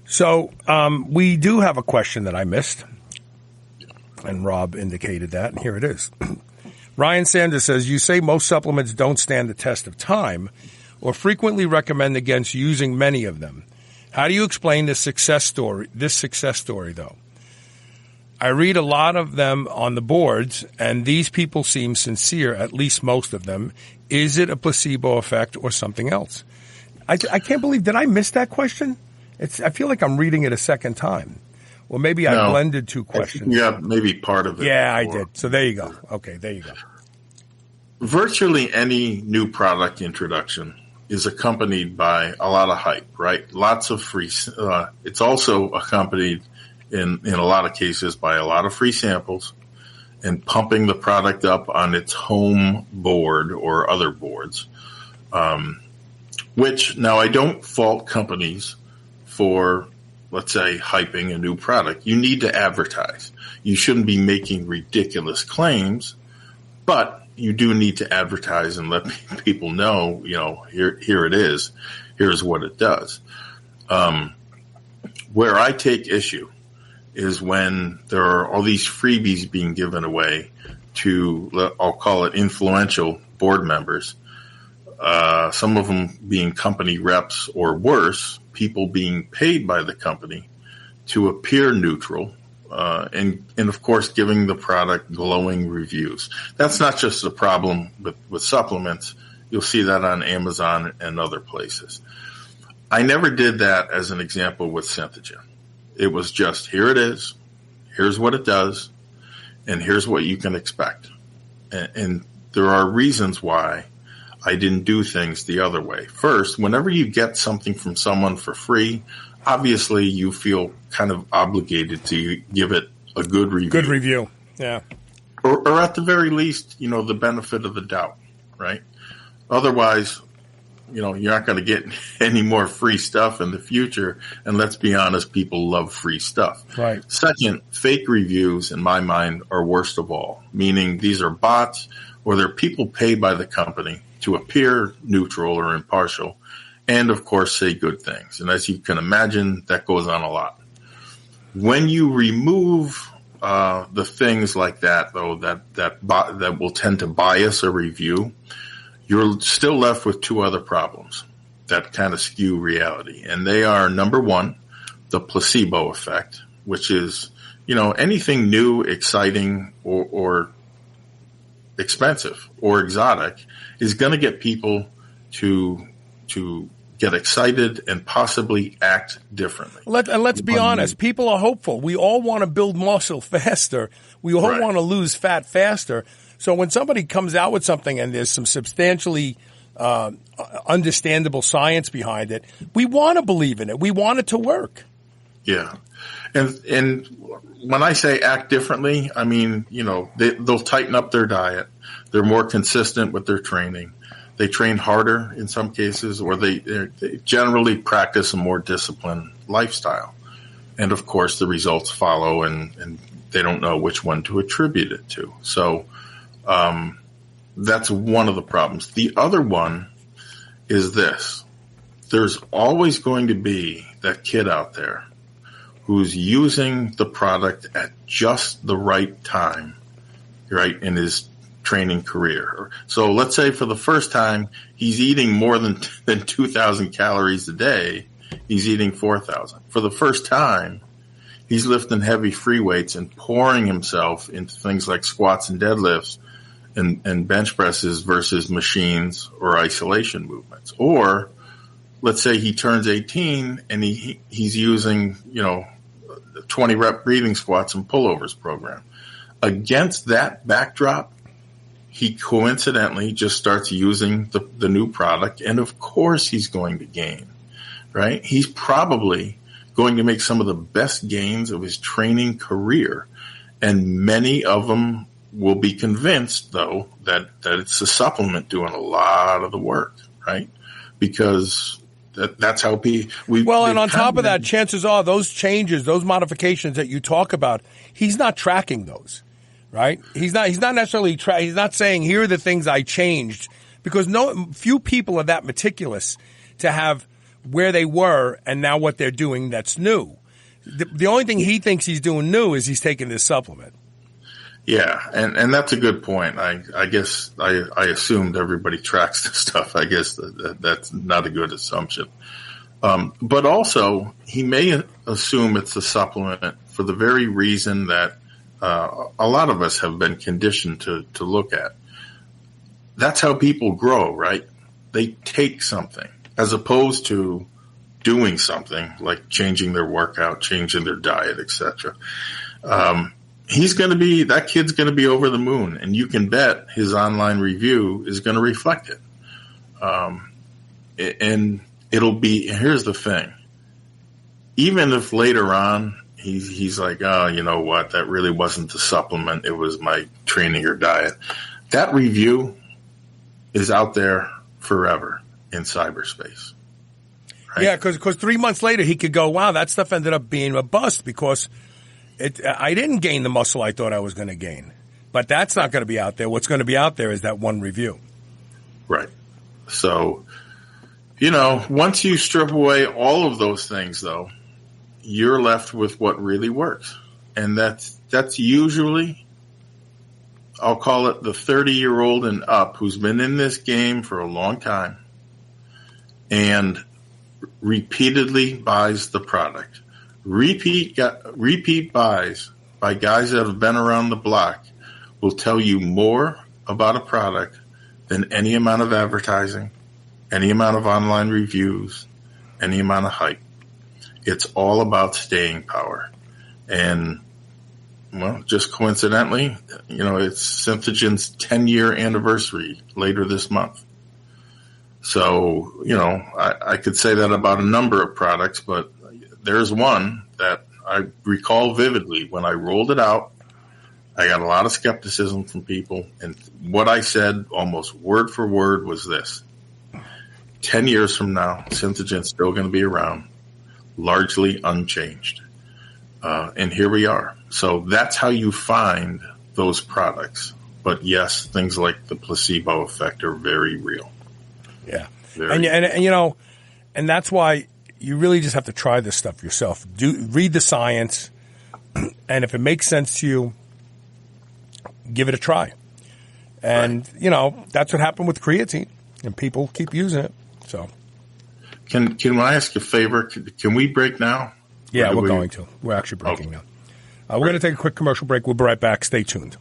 So we do have a question that I missed, and Rob indicated that, and here it is. Ryan Sanders says, you say most supplements don't stand the test of time or frequently recommend against using many of them. How do you explain this success story, though? I read a lot of them on the boards, and these people seem sincere, at least most of them. Is it a placebo effect or something else? I can't believe, did I miss that question? I feel like I'm reading it a second time. Well, maybe I blended two questions. Yeah, maybe part of it. Yeah, I did. So there you go. Okay, there you go. Virtually any new product introduction is accompanied by a lot of hype, right? Lots of free. It's also accompanied in a lot of cases by a lot of free samples and pumping the product up on its home board or other boards. Which now I don't fault companies for, let's say, hyping a new product. You need to advertise. You shouldn't be making ridiculous claims, but you do need to advertise and let people know, here it is. Here's what it does. Where I take issue is when there are all these freebies being given away to, I'll call it influential board members, some of them being company reps or worse, people being paid by the company to appear neutral, and of course giving the product glowing reviews. That's not just a problem with supplements. You'll see that on Amazon and other places. I never did that as an example with Synthogen. It was just, here it is, here's what it does, and here's what you can expect. And there are reasons why I didn't do things the other way. First, whenever you get something from someone for free, obviously you feel kind of obligated to give it a good review. Good review, yeah. Or at the very least, the benefit of the doubt, right? Otherwise, you're not going to get any more free stuff in the future. And let's be honest, people love free stuff. Right. Second, fake reviews, in my mind, are worst of all, meaning these are bots or they're people paid by the company to appear neutral or impartial and, of course, say good things. And as you can imagine, that goes on a lot. When you remove the things like that, though, that will tend to bias a review, you're still left with two other problems that kind of skew reality. And they are, number one, the placebo effect, which is, anything new, exciting, or expensive or exotic is going to get people to get excited and possibly act differently. Let's be honest. People are hopeful. We all want to build muscle faster. We all want to lose fat faster. So when somebody comes out with something and there's some substantially understandable science behind it, we want to believe in it. We want it to work. Yeah. And when I say act differently, I mean, they'll tighten up their diet. They're more consistent with their training. they train harder in some cases, or they generally practice a more disciplined lifestyle. And of course, the results follow, and they don't know which one to attribute it to. So that's one of the problems. The other one is this. There's always going to be that kid out there who's using the product at just the right time, right, in his training career. So let's say for the first time, he's eating more than 2,000 calories a day. He's eating 4,000. For the first time, he's lifting heavy free weights and pouring himself into things like squats and deadlifts and bench presses versus machines or isolation movements. Or let's say he turns 18 and he's using, 20 rep breathing squats and pullovers program. Against that backdrop, he coincidentally just starts using the new product, and of course he's going to gain, right? He's probably going to make some of the best gains of his training career, and many of them will be convinced, though, that it's a supplement doing a lot of the work, right? Because that's how and on top of that, chances are those changes, those modifications that you talk about, he's not tracking those, right? He's not necessarily he's not saying, here are the things I changed, because few people are that meticulous to have where they were and now what they're doing that's new. The only thing he thinks he's doing new is he's taking this supplement. Yeah, and that's a good point. I guess I assumed everybody tracks this stuff. I guess that's not a good assumption. But also, he may assume it's a supplement for the very reason that a lot of us have been conditioned to look at. That's how people grow, right? They take something as opposed to doing something like changing their workout, changing their diet, etc. That kid's going to be over the moon, and you can bet his online review is going to reflect it. And here's the thing. Even if later on he's like, oh, you know what, that really wasn't the supplement, it was my training or diet. That review is out there forever in cyberspace. Right? Yeah, because 3 months later he could go, wow, that stuff ended up being a bust because I didn't gain the muscle I thought I was going to gain. But that's not going to be out there. What's going to be out there is that one review. Right. So, once you strip away all of those things, though, you're left with what really works. And that's usually, I'll call it the 30-year-old and up who's been in this game for a long time and repeatedly buys the product. Repeat buys by guys that have been around the block will tell you more about a product than any amount of advertising, any amount of online reviews, any amount of hype. It's all about staying power. And, well, just coincidentally, it's Synthogen's 10-year anniversary later this month. So, I could say that about a number of products, but there's one that I recall vividly. When I rolled it out, I got a lot of skepticism from people. And what I said almost word for word was this. 10 years from now, Synthogen's still going to be around, largely unchanged. And here we are. So that's how you find those products. But yes, things like the placebo effect are very real. Yeah. And that's why you really just have to try this stuff yourself. Read the science, and if it makes sense to you, give it a try. And, that's what happened with creatine, and people keep using it. So, Can I ask a favor? Can we break now? Yeah, we're going to. We're actually breaking now. We're going to take a quick commercial break. We'll be right back. Stay tuned.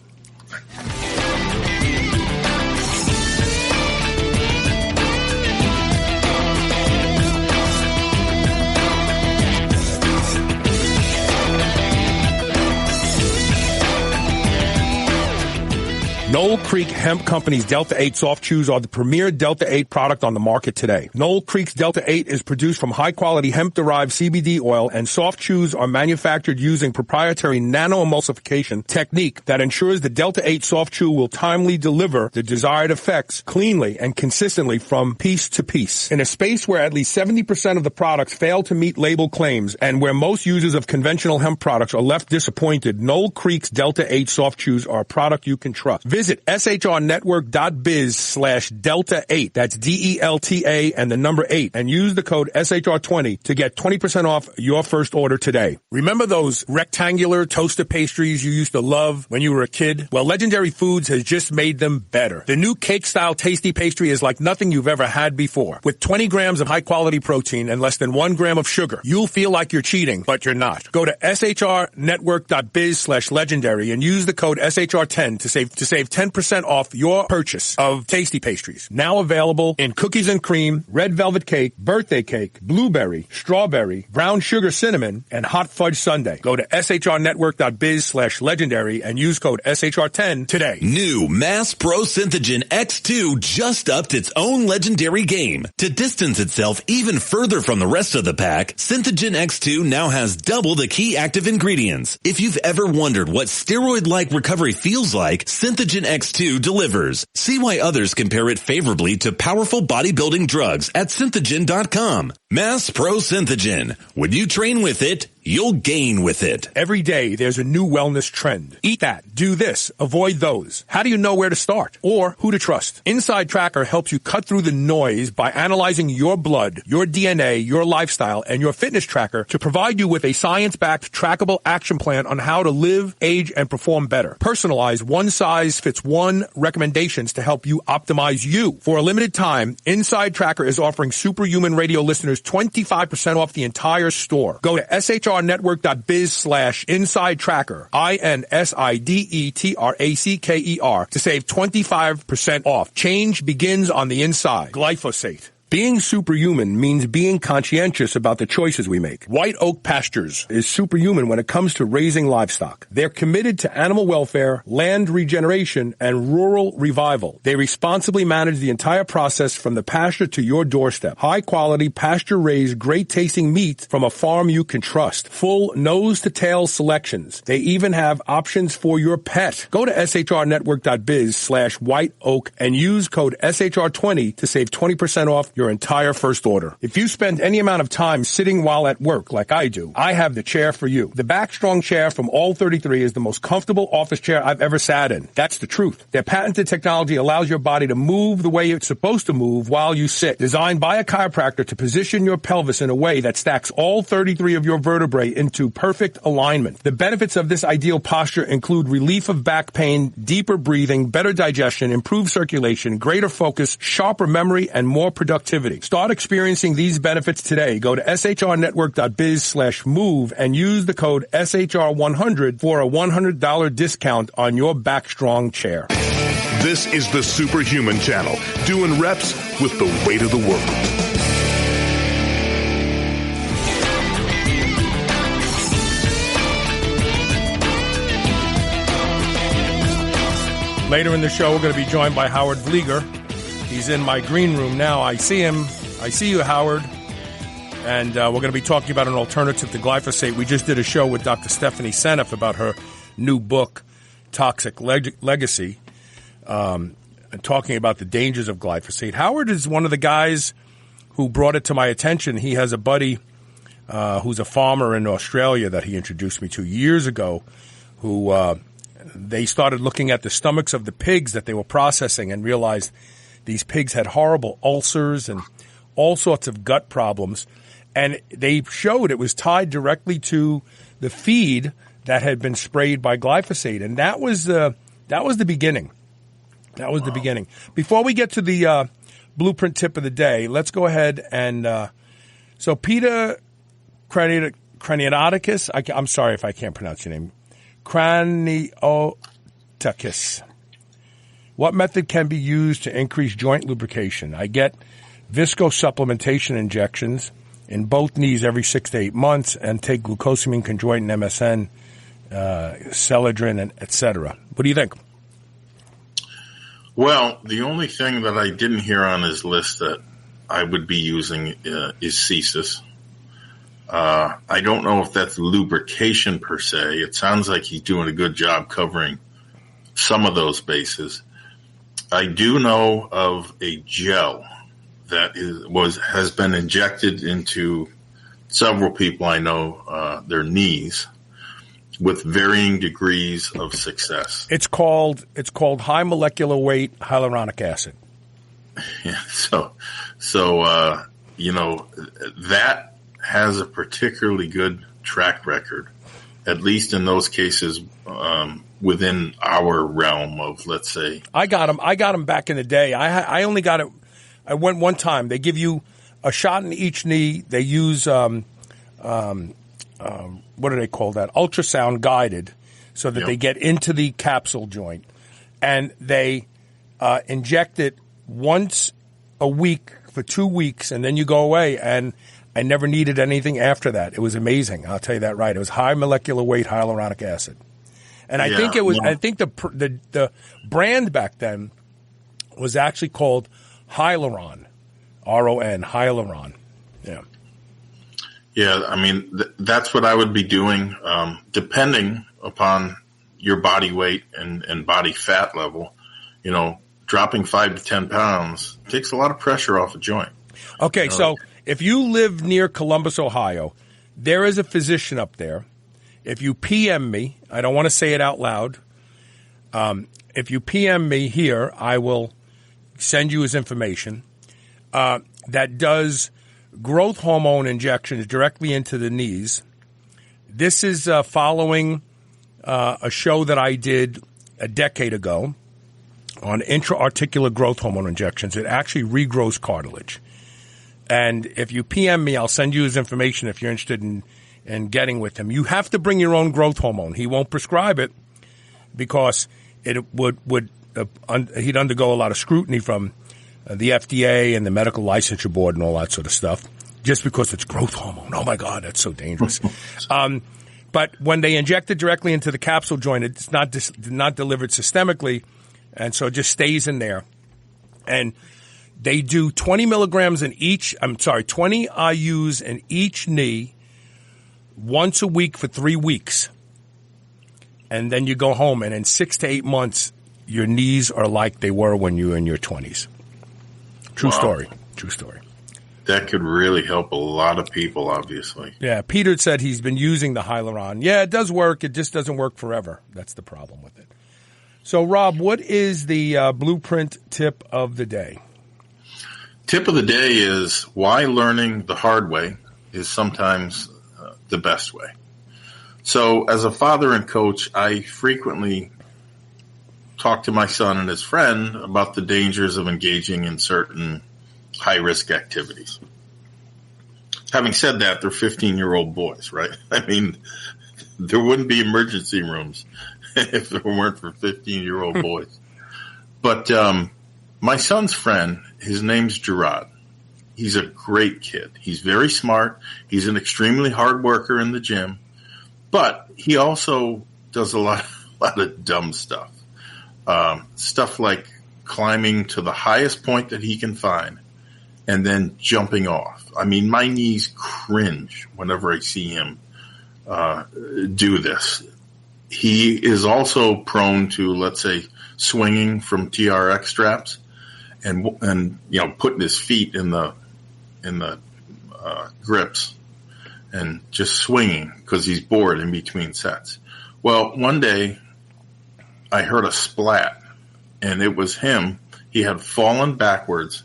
Knoll Creek Hemp Company's Delta 8 soft chews are the premier Delta 8 product on the market today. Knoll Creek's Delta 8 is produced from high-quality hemp-derived CBD oil, and soft chews are manufactured using proprietary nano-emulsification technique that ensures the Delta 8 soft chew will timely deliver the desired effects cleanly and consistently from piece to piece. In a space where at least 70% of the products fail to meet label claims and where most users of conventional hemp products are left disappointed, Knoll Creek's Delta 8 soft chews are a product you can trust. Visit shrnetwork.biz/Delta8. That's DELTA and the number 8 and use the code SHR20 to get 20% off your first order today. Remember those rectangular toaster pastries you used to love when you were a kid? Well, Legendary Foods has just made them better. The new cake-style tasty pastry is like nothing you've ever had before. With 20 grams of high-quality protein and less than 1 gram of sugar, you'll feel like you're cheating, but you're not. Go to shrnetwork.biz/legendary and use the code SHR10 to save 10% off your purchase of tasty pastries. Now available in cookies and cream, red velvet cake, birthday cake, blueberry, strawberry, brown sugar cinnamon, and hot fudge sundae. Go to shrnetwork.biz/legendary and use code SHR10 today. New Mass Pro Synthogen X2 just upped its own legendary game. To distance itself even further from the rest of the pack, Synthogen X2 now has double the key active ingredients. If you've ever wondered what steroid-like recovery feels like, Synthogen X2 delivers. See why others compare it favorably to powerful bodybuilding drugs at Synthogen.com. Mass Pro Synthogen. When you train with it, you'll gain with it. Every day, there's a new wellness trend. Eat that, do this, avoid those. How do you know where to start or who to trust? Inside Tracker helps you cut through the noise by analyzing your blood, your DNA, your lifestyle, and your fitness tracker to provide you with a science-backed, trackable action plan on how to live, age, and perform better. Personalized, one-size-fits-one recommendations to help you optimize you. For a limited time, Inside Tracker is offering Superhuman Radio listeners 25% off the entire store. Go to shrnetwork.biz/inside tracker, INSIDETRACKER, to save 25% off. Change begins on the inside. Glyphosate. Being superhuman means being conscientious about the choices we make. White Oak Pastures is superhuman when it comes to raising livestock. They're committed to animal welfare, land regeneration, and rural revival. They responsibly manage the entire process from the pasture to your doorstep. High-quality, pasture-raised, great-tasting meat from a farm you can trust. Full nose-to-tail selections. They even have options for your pet. Go to shrnetwork.biz/white oak and use code SHR20 to save 20% off your entire first order. If you spend any amount of time sitting while at work like I do, I have the chair for you. The Backstrong chair from All 33 is the most comfortable office chair I've ever sat in. That's the truth. Their patented technology allows your body to move the way it's supposed to move while you sit. Designed by a chiropractor to position your pelvis in a way that stacks all 33 of your vertebrae into perfect alignment. The benefits of this ideal posture include relief of back pain, deeper breathing, better digestion, improved circulation, greater focus, sharper memory, and more productivity. Start experiencing these benefits today. Go to shrnetwork.biz/move and use the code SHR100 for a $100 discount on your Backstrong chair. This is the Superhuman Channel, doing reps with the weight of the world. Later in the show, we're going to be joined by Howard Vlieger. He's in my green room now. I see him. I see you, Howard. And we're going to be talking about an alternative to glyphosate. We just did a show with Dr. Stephanie Seneff about her new book, Toxic Legacy, and talking about the dangers of glyphosate. Howard is one of the guys who brought it to my attention. He has a buddy who's a farmer in Australia that he introduced me to years ago, who they started looking at the stomachs of the pigs that they were processing and realized these pigs had horrible ulcers and all sorts of gut problems. And they showed it was tied directly to the feed that had been sprayed by glyphosate. And that was the beginning. That was the beginning. Before we get to the blueprint tip of the day, let's go ahead and so Peter Craniotakis, I'm sorry if I can't pronounce your name, Craniotakis. What method can be used to increase joint lubrication? I get viscosupplementation injections in both knees every 6 to 8 months and take glucosamine chondroitin, MSM, Celadrin, and etc. What do you think? Well, the only thing that I didn't hear on his list that I would be using is Cesis. I don't know if that's lubrication per se. It sounds like he's doing a good job covering some of those bases. I do know of a gel that has been injected into several people I know their knees with varying degrees of success. It's called high molecular weight hyaluronic acid. Yeah, so that has a particularly good track record, at least in those cases within our realm of, let's say. I got them back in the day. I only got it. I went one time. They give you a shot in each knee. They use what do they call that? Ultrasound guided, so that they get into the capsule joint, and they inject it once a week for 2 weeks, and then you go away. And I never needed anything after that. It was amazing. I'll tell you that right. It was high molecular weight hyaluronic acid, and I think it was. I think the brand back then was actually called Hyaluron, RON, Hyaluron. Yeah. Yeah, I mean that's what I would be doing, depending upon your body weight and body fat level. Dropping 5 to 10 pounds takes a lot of pressure off a joint. Okay, so if you live near Columbus, Ohio, there is a physician up there. If you PM me, I don't want to say it out loud. If you PM me here, I will send you his information. That does growth hormone injections directly into the knees. This is following a show that I did a decade ago on intra-articular growth hormone injections. It actually regrows cartilage. And if you PM me, I'll send you his information if you're interested in getting with him. You have to bring your own growth hormone. He won't prescribe it because it he'd undergo a lot of scrutiny from the FDA and the Medical Licensure Board and all that sort of stuff, just because it's growth hormone. Oh, my God, that's so dangerous. But when they inject it directly into the capsule joint, it's not delivered systemically, and so it just stays in there. And they do 20 milligrams in 20 IUs in each knee once a week for 3 weeks. And then you go home, and in 6 to 8 months, your knees are like they were when you were in your 20s. True story. That could really help a lot of people, obviously. Yeah, Peter said he's been using the Hyaluron. Yeah, it does work. It just doesn't work forever. That's the problem with it. So, Rob, what is the blueprint tip of the day? Tip of the day is why learning the hard way is sometimes the best way. So, as a father and coach, I frequently talk to my son and his friend about the dangers of engaging in certain high-risk activities. Having said that, they're 15-year-old boys, right? I mean, there wouldn't be emergency rooms if there weren't for 15-year-old boys. But my son's friend, his name's Gerard. He's a great kid. He's very smart. He's an extremely hard worker in the gym. But he also does a lot of dumb stuff. Stuff like climbing to the highest point that he can find and then jumping off. I mean, my knees cringe whenever I see him do this. He is also prone to, let's say, swinging from TRX straps and putting his feet in the grips and just swinging because he's bored in between sets. Well, one day I heard a splat, and it was him. He had fallen backwards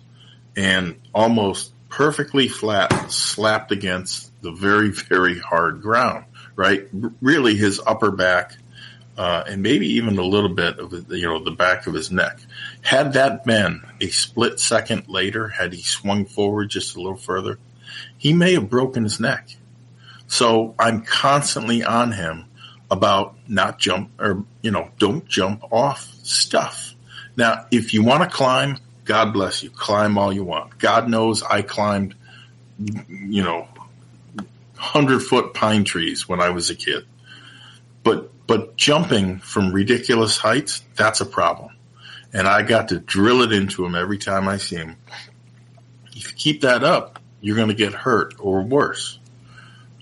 and almost perfectly flat slapped against the very, very hard ground, right? Really his upper back and maybe even a little bit of the back of his neck. Had that been a split second later, had he swung forward just a little further, he may have broken his neck. So I'm constantly on him about not jump or, don't jump off stuff. Now, if you want to climb, God bless you. Climb all you want. God knows I climbed, 100-foot pine trees when I was a kid. But jumping from ridiculous heights, that's a problem. And I got to drill it into him every time I see him. If you keep that up, you're going to get hurt or worse.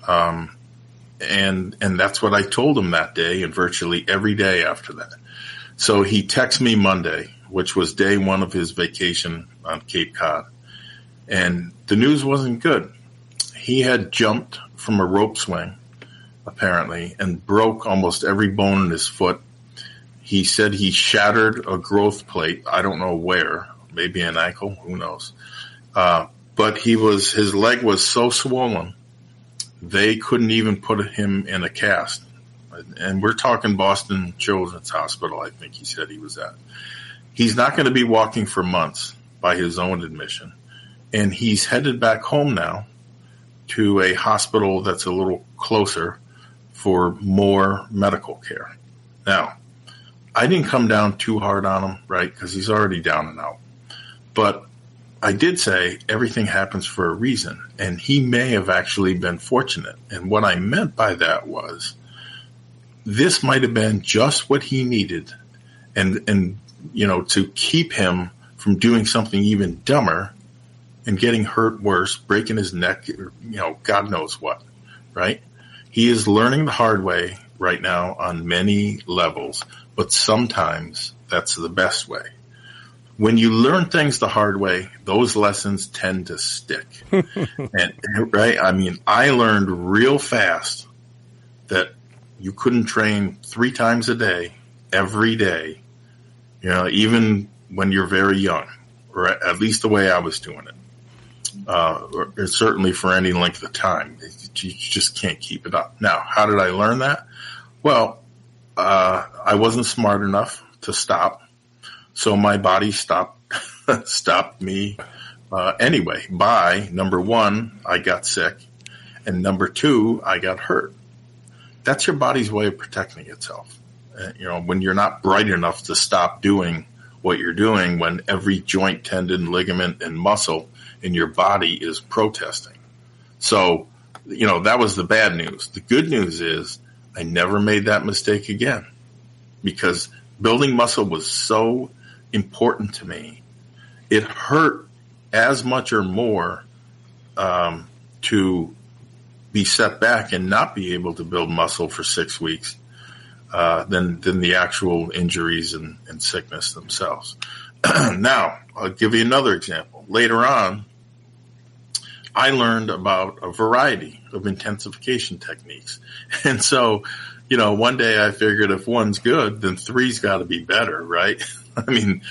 And that's what I told him that day and virtually every day after that. So he texted me Monday, which was day one of his vacation on Cape Cod. And the news wasn't good. He had jumped from a rope swing, apparently, and broke almost every bone in his foot. He said he shattered a growth plate. I don't know where, maybe an ankle, who knows. But his leg was so swollen, they couldn't even put him in a cast. And we're talking Boston Children's Hospital, I think he said he was at. He's not going to be walking for months by his own admission. And he's headed back home now to a hospital that's a little closer for more medical care. Now, I didn't come down too hard on him, right, because he's already down and out. But I did say everything happens for a reason, and he may have actually been fortunate. And what I meant by that was this might have been just what he needed and to keep him from doing something even dumber and getting hurt worse, breaking his neck, God knows what, right? He is learning the hard way right now on many levels, but sometimes that's the best way. When you learn things the hard way, those lessons tend to stick. Right? I mean, I learned real fast that you couldn't train 3 times a day, every day, even when you're very young, or at least the way I was doing it. Or certainly for any length of time. You just can't keep it up. Now, how did I learn that? Well, I wasn't smart enough to stop, so my body stopped me anyway. By number 1, I got sick, and number 2, I got hurt. That's your body's way of protecting itself. When you're not bright enough to stop doing what you're doing, when every joint, tendon, ligament, and muscle in your body is protesting. So, that was the bad news. The good news is I never made that mistake again, because building muscle was so important to me. It hurt as much or more to be set back and not be able to build muscle for 6 weeks than the actual injuries and sickness themselves. Now, I'll give you another example. Later on, I learned about a variety of intensification techniques. And so, one day I figured if 1's good, then 3's got to be better, right? I mean,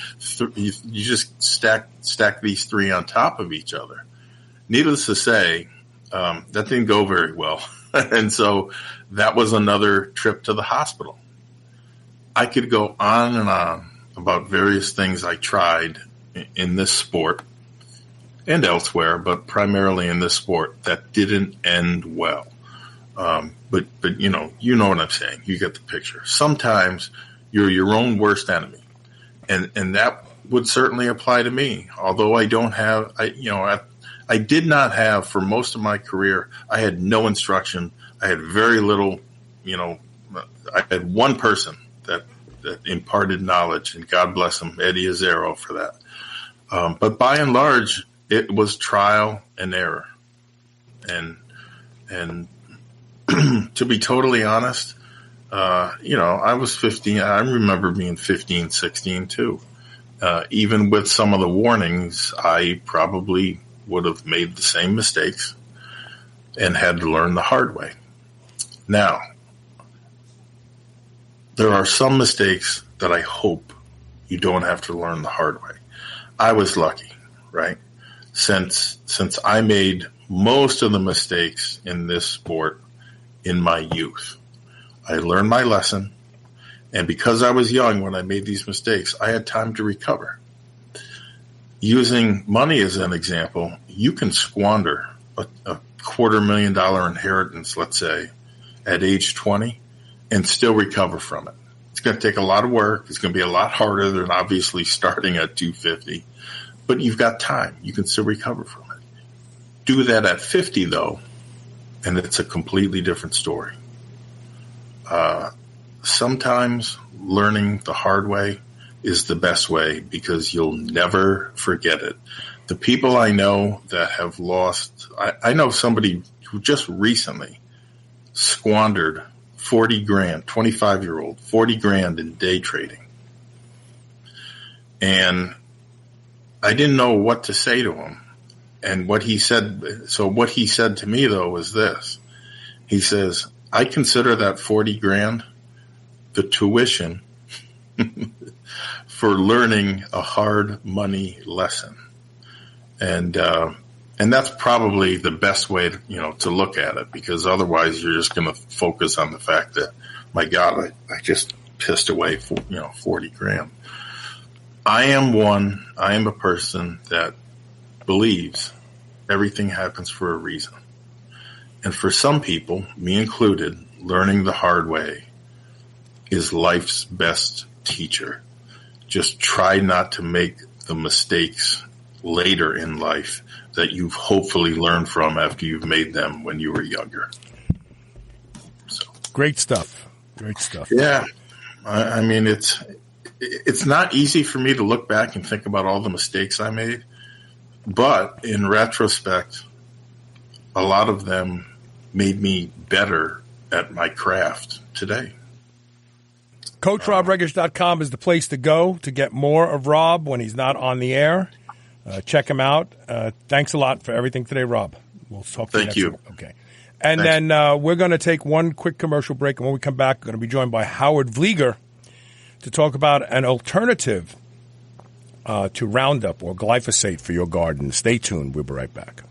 you just stack these 3 on top of each other. Needless to say, that didn't go very well. And so that was another trip to the hospital. I could go on and on about various things I tried in this sport and elsewhere, but primarily in this sport that didn't end well. But you know what I'm saying. You get the picture. Sometimes you're your own worst enemy, and that would certainly apply to me. Although I don't have, I did not have for most of my career. I had no instruction. I had very little. I had one person that imparted knowledge, and God bless him, Eddie Azzaro, for that. But by and large, it was trial and error. And to be totally honest, I was 15. I remember being 15, 16 too. Even with some of the warnings, I probably would have made the same mistakes and had to learn the hard way. Now, there are some mistakes that I hope you don't have to learn the hard way. I was lucky, right? Since I made most of the mistakes in this sport in my youth, I learned my lesson. And because I was young when I made these mistakes, I had time to recover. Using money as an example, you can squander a $250,000 inheritance, let's say, at age 20 and still recover from it. It's going to take a lot of work. It's going to be a lot harder than obviously starting at 250, but you've got time. You can still recover from it. Do that at 50 though, and it's a completely different story. Sometimes learning the hard way is the best way because you'll never forget it. The people I know that have lost, I know somebody who just recently squandered 40 grand, 25-year-old, 40 grand in day trading. And I didn't know what to say to him. And what he said to me though was this. He says, I consider that 40 grand the tuition for learning a hard money lesson. And that's probably the best way to look at it, because otherwise you're just going to focus on the fact that, my God, I just pissed away 40 grand. I am a person that believes everything happens for a reason. And for some people, me included, learning the hard way is life's best teacher. Just try not to make the mistakes later in life that you've hopefully learned from after you've made them when you were younger. So great stuff. Great stuff. Yeah. I mean, it's not easy for me to look back and think about all the mistakes I made, but in retrospect, a lot of them made me better at my craft today. CoachRobReggers.com is the place to go to get more of Rob when he's not on the air. Check him out. Thanks a lot for everything today, Rob. We'll talk to you next week. Okay. And Thanks. Then we're going to take one quick commercial break, and when we come back, we're going to be joined by Howard Vlieger to talk about an alternative to Roundup or glyphosate for your garden. Stay tuned. We'll be right back.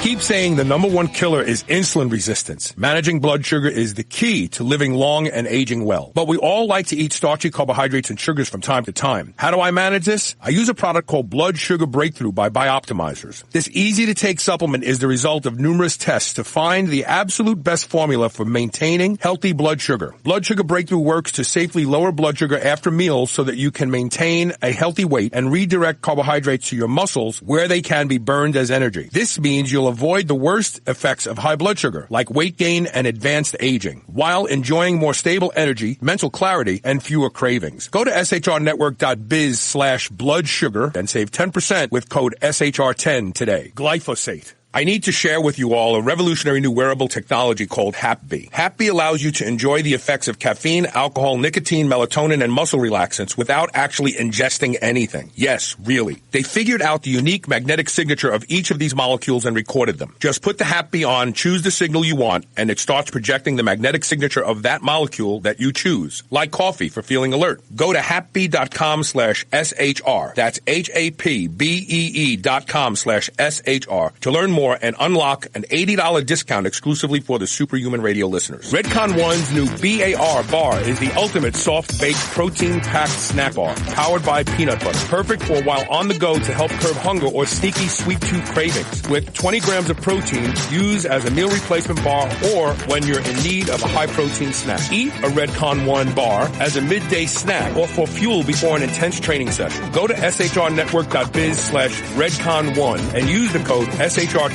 Keep saying the number one killer is insulin resistance. Managing blood sugar is the key to living long and aging well. But we all like to eat starchy carbohydrates and sugars from time to time. How do I manage this? I use a product called Blood Sugar Breakthrough by Bioptimizers. This easy-to-take supplement is the result of numerous tests to find the absolute best formula for maintaining healthy blood sugar. Blood Sugar Breakthrough works to safely lower blood sugar after meals so that you can maintain a healthy weight and redirect carbohydrates to your muscles where they can be burned as energy. This means you'll avoid the worst effects of high blood sugar, like weight gain and advanced aging, while enjoying more stable energy, mental clarity, and fewer cravings. Go to shrnetwork.biz/blood sugar and save 10% with code SHR10 today. Glyphosate. I need to share with you all a revolutionary new wearable technology called HapBee. HapBee allows you to enjoy the effects of caffeine, alcohol, nicotine, melatonin, and muscle relaxants without actually ingesting anything. Yes, really. They figured out the unique magnetic signature of each of these molecules and recorded them. Just put the HapBee on, choose the signal you want, and it starts projecting the magnetic signature of that molecule that you choose, like coffee for feeling alert. Go to hapbee.com/SHR. That's HAPBEE.com/SHR to learn more and unlock an $80 discount exclusively for the Superhuman Radio listeners. Redcon One's new BAR bar is the ultimate soft-baked protein-packed snack bar, powered by peanut butter. Perfect for while on the go to help curb hunger or sneaky sweet tooth cravings. With 20 grams of protein, use as a meal replacement bar or when you're in need of a high-protein snack. Eat a Redcon One bar as a midday snack or for fuel before an intense training session. Go to shrnetwork.biz/Redcon1 and use the code SHR25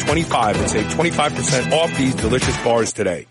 and save 25% off these delicious bars today.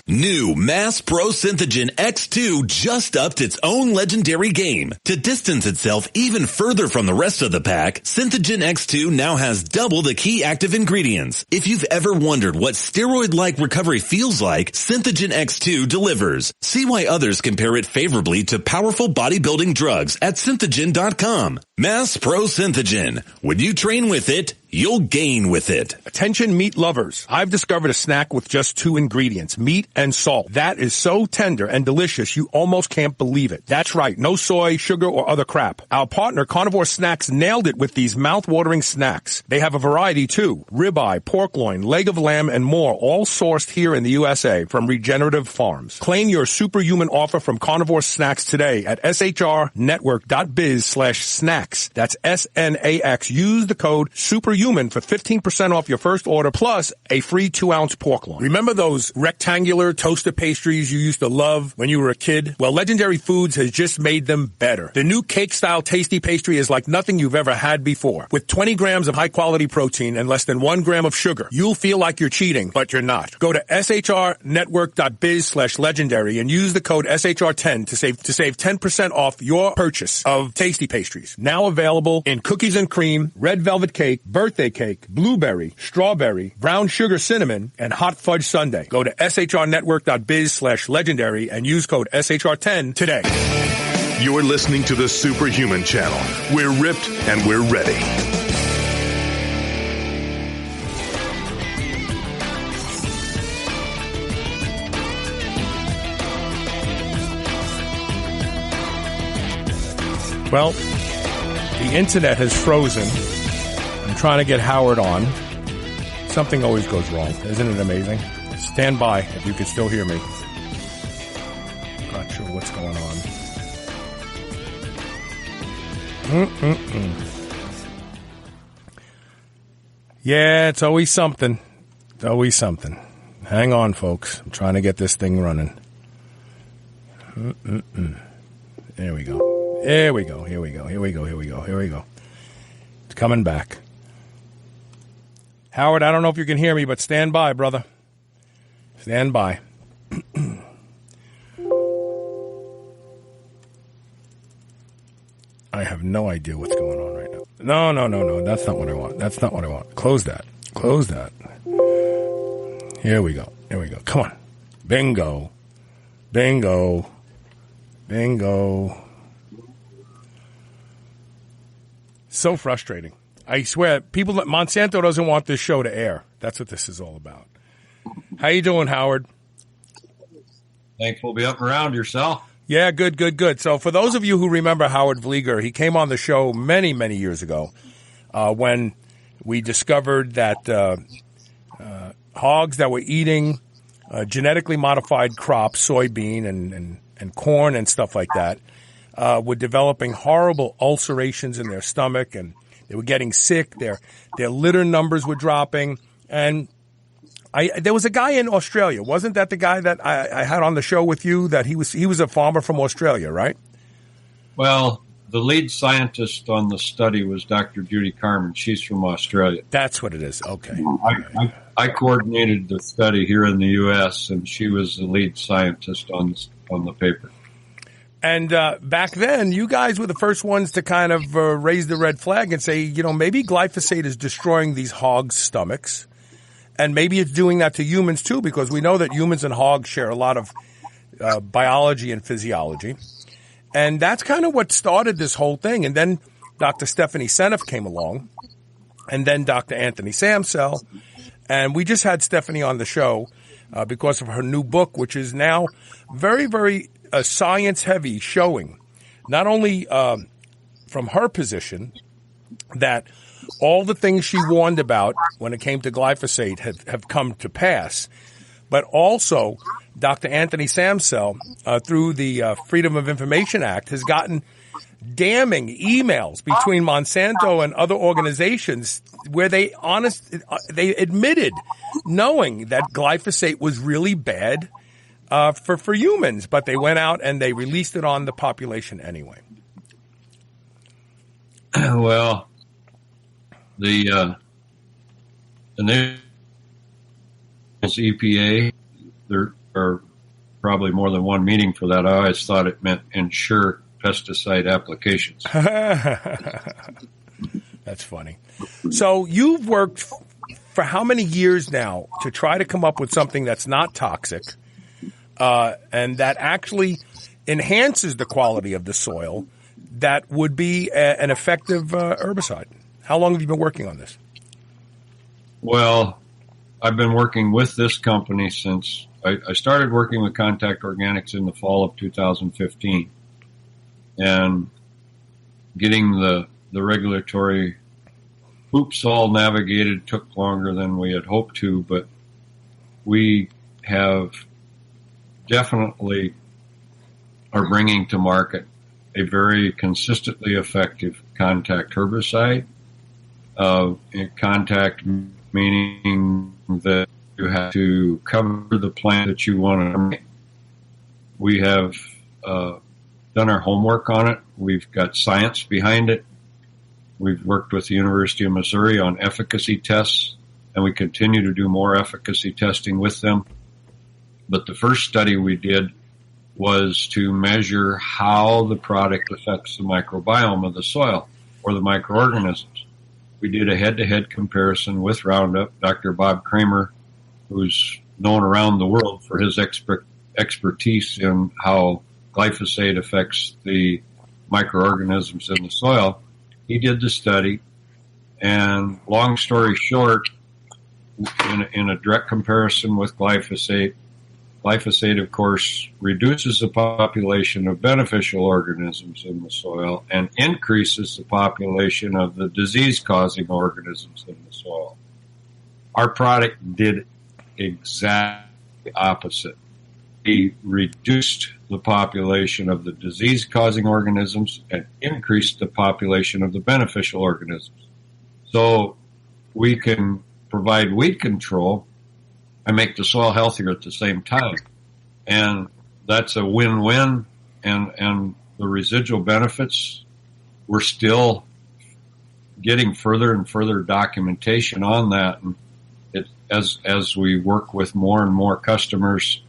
New Mass Pro Synthogen X2 just upped its own legendary game. To distance itself even further from the rest of the pack, Synthogen X2 now has double the key active ingredients. If you've ever wondered what steroid-like recovery feels like, Synthogen X2 delivers. See why others compare it favorably to powerful bodybuilding drugs at Synthogen.com. Mass Pro Synthogen. When you train with it, you'll gain with it. Attention meat lovers. I've discovered a snack with just 2 ingredients, meat and salt. That is so tender and delicious you almost can't believe it. That's right, no soy, sugar, or other crap. Our partner Carnivore Snacks nailed it with these mouth-watering snacks. They have a variety too. Ribeye, pork loin, leg of lamb, and more, all sourced here in the USA from regenerative farms. Claim your superhuman offer from Carnivore Snacks today at shrnetwork.biz/snacks. That's SNAX. Use the code superhuman Human for 15% off your first order plus a free 2-ounce pork loin. Remember those rectangular toaster pastries you used to love when you were a kid? Well, Legendary Foods has just made them better. The new cake-style tasty pastry is like nothing you've ever had before. With 20 grams of high-quality protein and less than 1 gram of sugar, you'll feel like you're cheating, but you're not. Go to shrnetwork.biz/legendary and use the code SHR10 to save 10% off your purchase of tasty pastries. Now available in cookies and cream, red velvet cake, birthday cake, blueberry, strawberry, brown sugar cinnamon, and hot fudge sundae. Go to shrnetwork.biz/legendary and use code SHR10 today. You're listening to the Superhuman Channel. We're ripped and we're ready. Well, the internet has frozen. I'm trying to get Howard on. Something always goes wrong. Isn't it amazing? Stand by if you can still hear me. Not sure what's going on. Yeah, it's always something. It's always something. Hang on, folks. I'm trying to get this thing running. There we go. Here we go. It's coming back. Howard, I don't know if you can hear me, but stand by, brother. Stand by. I have no idea what's going on right now. No. That's not what I want. Close that. Here we go. Come on. Bingo. So frustrating. I swear, Monsanto doesn't want this show to air. That's what this is all about. How you doing, Howard? Thanks. We'll be up and around. Yourself? Yeah, good. So for those of you who remember Howard Vlieger, he came on the show many, many years ago when we discovered that hogs that were eating genetically modified crops, soybean and corn and stuff like that, were developing horrible ulcerations in their stomach, and they were getting sick. Their litter numbers were dropping. And there was a guy in Australia. Wasn't that the guy that I had on the show with you? That he was a farmer from Australia, right? Well, the lead scientist on the study was Dr. Judy Carmen. She's from Australia. That's what it is. Okay. I coordinated the study here in the U.S., and she was the lead scientist on the paper. And back then, you guys were the first ones to kind of raise the red flag and say, maybe glyphosate is destroying these hogs' stomachs. And maybe it's doing that to humans, too, because we know that humans and hogs share a lot of biology and physiology. And that's kind of what started this whole thing. And then Dr. Stephanie Seneff came along, and then Dr. Anthony Samsel. And we just had Stephanie on the show because of her new book, which is now very, very science-heavy, showing not only from her position that all the things she warned about when it came to glyphosate have come to pass, but also Dr. Anthony Samsel, through the Freedom of Information Act, has gotten damning emails between Monsanto and other organizations where they admitted knowing that glyphosate was really bad for humans, but they went out and they released it on the population anyway. Well, the EPA, there are probably more than one meaning for that. I always thought it meant ensure pesticide applications. That's funny. So you've worked for how many years now to try to come up with something that's not toxic and that actually enhances the quality of the soil that would be an effective herbicide? How long have you been working on this? Well, I've been working with this company since I started working with Contact Organics in the fall of 2015. And getting the regulatory hoops all navigated took longer than we had hoped to, but we have definitely are bringing to market a very consistently effective contact herbicide Contact meaning that you have to cover the plant that you want to make. We have done our homework on it. We've got science behind it. We've worked with the University of Missouri on efficacy tests, and we continue to do more efficacy testing with them. But the first study we did was to measure how the product affects the microbiome of the soil or the microorganisms. We did a head-to-head comparison with Roundup. Dr. Bob Kramer, who's known around the world for his expertise in how glyphosate affects the microorganisms in the soil, he did the study. And long story short, in a direct comparison with glyphosate, of course, reduces the population of beneficial organisms in the soil and increases the population of the disease-causing organisms in the soil. Our product did exactly opposite. We reduced the population of the disease-causing organisms and increased the population of the beneficial organisms. So we can provide weed control and make the soil healthier at the same time. And that's a win-win. And the residual benefits, we're still getting further and further documentation on that. And as we work with more and more customers,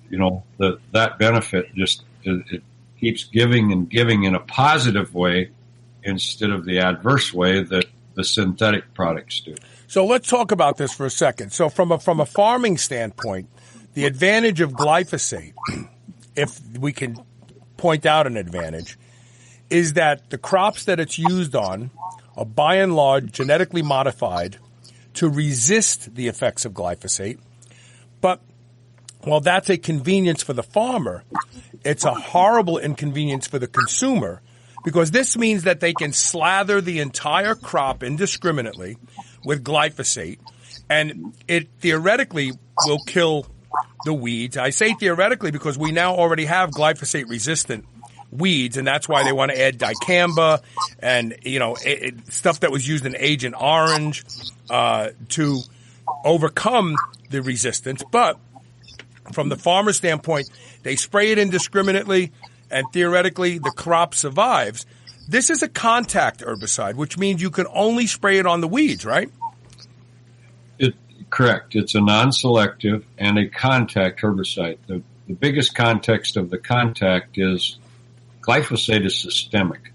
that benefit just it keeps giving and giving in a positive way instead of the adverse way that the synthetic products do. So let's talk about this for a second. So from a farming standpoint, the advantage of glyphosate, if we can point out an advantage, is that the crops that it's used on are by and large genetically modified to resist the effects of glyphosate. But while that's a convenience for the farmer, it's a horrible inconvenience for the consumer, because this means that they can slather the entire crop indiscriminately with glyphosate, and it theoretically will kill the weeds. I say theoretically because we now already have glyphosate-resistant weeds, and that's why they want to add dicamba and, stuff that was used in Agent Orange to overcome the resistance. But from the farmer's standpoint, they spray it indiscriminately, and theoretically the crop survives. This is a contact herbicide, which means you can only spray it on the weeds, right? Correct. It's a non-selective and a contact herbicide. The biggest context of the contact is glyphosate is systemic.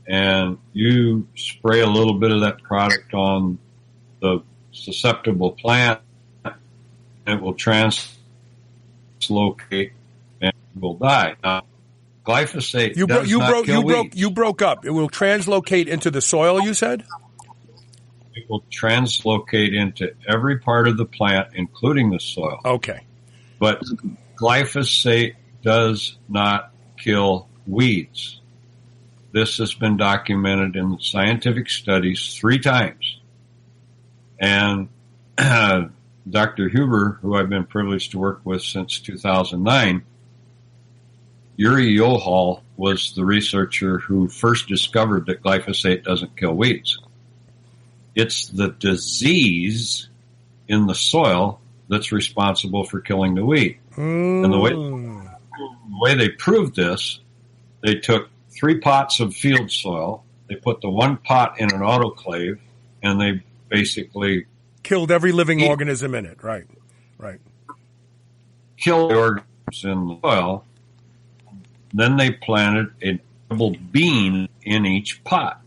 And you spray a little bit of that product on the susceptible plant, it will translocate and will die. Now, glyphosate does not kill weeds. You broke up. It will translocate into the soil, you said? It will translocate into every part of the plant, including the soil. Okay. But glyphosate does not kill weeds. This has been documented in scientific studies 3 times. And Dr. Huber, who I've been privileged to work with since 2009, Yuri Yohal was the researcher who first discovered that glyphosate doesn't kill weeds. It's the disease in the soil that's responsible for killing the weed. And the way they proved this, they took 3 pots of field soil, they put the 1 pot in an autoclave, and they basically killed every living organism in it. Right. Killed the organisms in the soil. Then they planted an edible bean in each pot.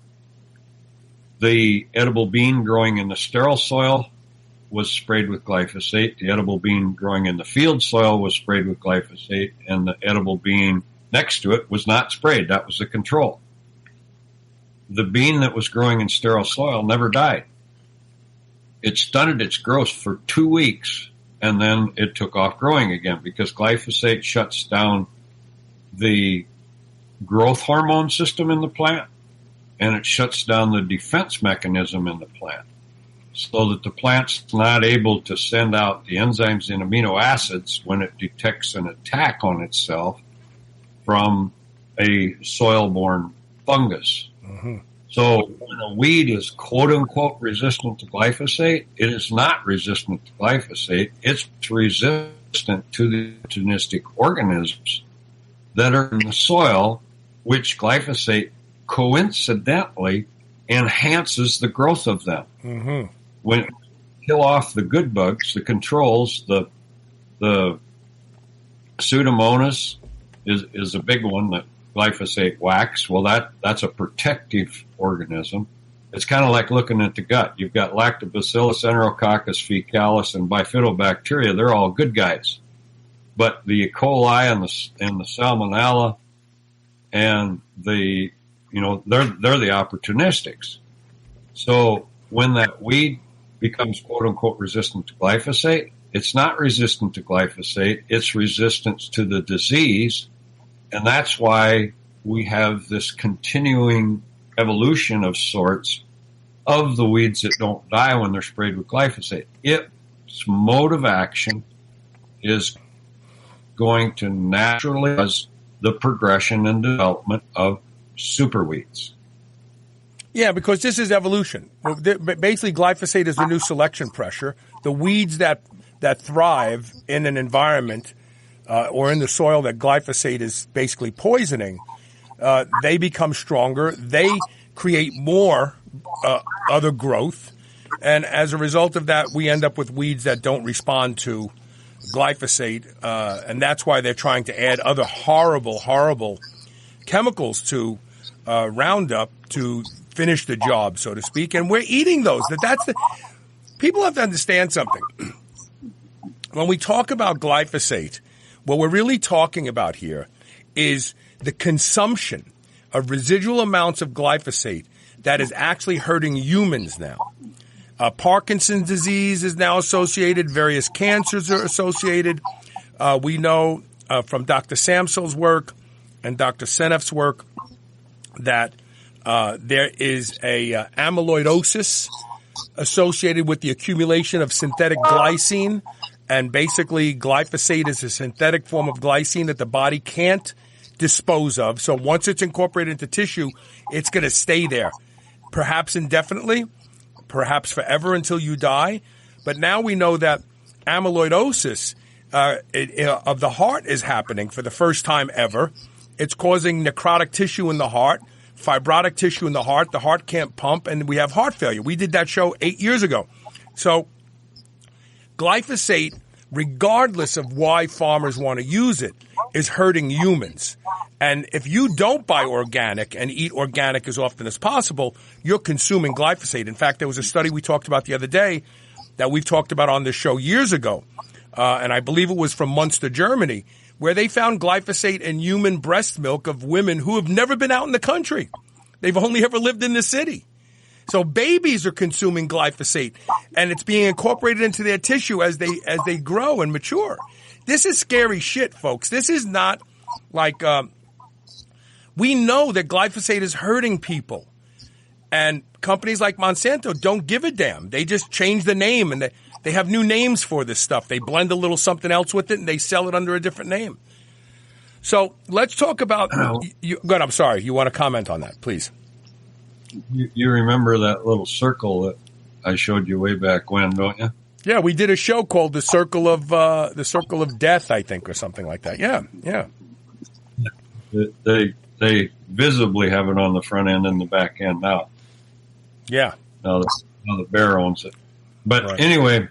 The edible bean growing in the sterile soil was sprayed with glyphosate. The edible bean growing in the field soil was sprayed with glyphosate, and the edible bean next to it was not sprayed. That was the control. The bean that was growing in sterile soil never died. It stunted its growth for 2 weeks, and then it took off growing again because glyphosate shuts down the growth hormone system in the plant, and it shuts down the defense mechanism in the plant so that the plant's not able to send out the enzymes and amino acids when it detects an attack on itself from a soil-borne fungus. So when a weed is quote-unquote resistant to glyphosate, it is not resistant to glyphosate. It's resistant to the opportunistic organisms that are in the soil, which glyphosate coincidentally enhances the growth of them. Mm-hmm. When you kill off the good bugs, the controls, the Pseudomonas is a big one that glyphosate whacks. Well, that's a protective organism. It's kind of like looking at the gut. You've got Lactobacillus, Enterococcus fecalis, and Bifidobacteria. They're all good guys. But the E. coli and the Salmonella and they're the opportunistics. So when that weed becomes quote unquote resistant to glyphosate, it's not resistant to glyphosate. It's resistant to the disease. And that's why we have this continuing evolution of sorts of the weeds that don't die when they're sprayed with glyphosate. Its mode of action is going to naturally cause the progression and development of superweeds. Yeah, because this is evolution. Basically, glyphosate is the new selection pressure. The weeds that thrive in an environment or in the soil that glyphosate is basically poisoning, they become stronger. They create more other growth. And as a result of that, we end up with weeds that don't respond to glyphosate. And that's why they're trying to add other horrible, horrible chemicals to Roundup to finish the job, so to speak. And we're eating those. People have to understand something. When we talk about glyphosate, what we're really talking about here is the consumption of residual amounts of glyphosate that is actually hurting humans now. Parkinson's disease is now associated. Various cancers are associated. We know from Dr. Samsel's work and Dr. Seneff's work that there is a amyloidosis associated with the accumulation of synthetic glycine. And basically, glyphosate is a synthetic form of glycine that the body can't dispose of. So once it's incorporated into tissue, it's going to stay there, perhaps indefinitely, perhaps forever until you die. But now we know that amyloidosis of the heart is happening for the first time ever. It's causing necrotic tissue in the heart, fibrotic tissue in the heart. The heart can't pump, and we have heart failure. We did that show 8 years ago. So glyphosate, regardless of why farmers want to use it, is hurting humans. And if you don't buy organic and eat organic as often as possible, you're consuming glyphosate. In fact, there was a study we talked about the other day that we've talked about on this show years ago, and I believe it was from Munster, Germany, where they found glyphosate in human breast milk of women who have never been out in the country. They've only ever lived in the city. So babies are consuming glyphosate, and it's being incorporated into their tissue as they grow and mature. This is scary shit, folks. This is not like we know that glyphosate is hurting people, and companies like Monsanto don't give a damn. They just change the name, and they have new names for this stuff. They blend a little something else with it, and they sell it under a different name. So let's talk about. Good. I'm sorry. You want to comment on that, please? You remember that little circle that I showed you way back when, don't you? Yeah, we did a show called the Circle of Death, I think, or something like that. Yeah. They visibly have it on the front end and the back end now. Yeah. Now the bear owns it. But right. Anyway,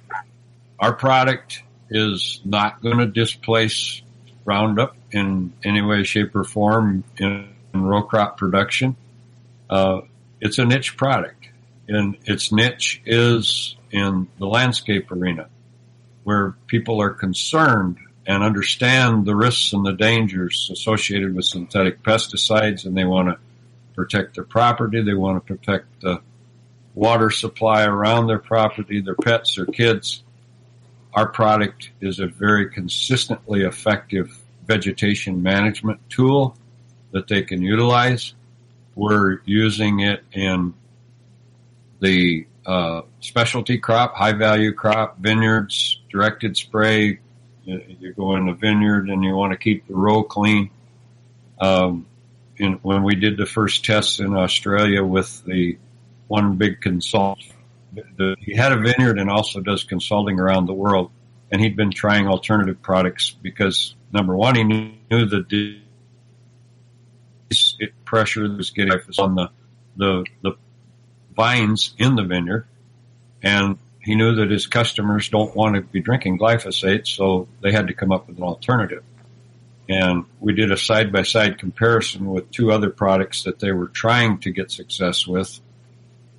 our product is not going to displace Roundup in any way, shape, or form in row crop production. It's a niche product, and its niche is in the landscape arena, where people are concerned and understand the risks and the dangers associated with synthetic pesticides, and they want to protect their property. They want to protect the water supply around their property, their pets, their kids. Our product is a very consistently effective vegetation management tool that they can utilize. We're using it in the specialty crop, high-value crop, vineyards, directed spray. You go in the vineyard and you want to keep the row clean. when we did the first tests in Australia with the one big consult. He had a vineyard and also does consulting around the world, and he'd been trying alternative products because, number one, he knew the pressure that was getting on the vines in the vineyard, and he knew that his customers don't want to be drinking glyphosate, so they had to come up with an alternative. And we did a side-by-side comparison with two other products that they were trying to get success with.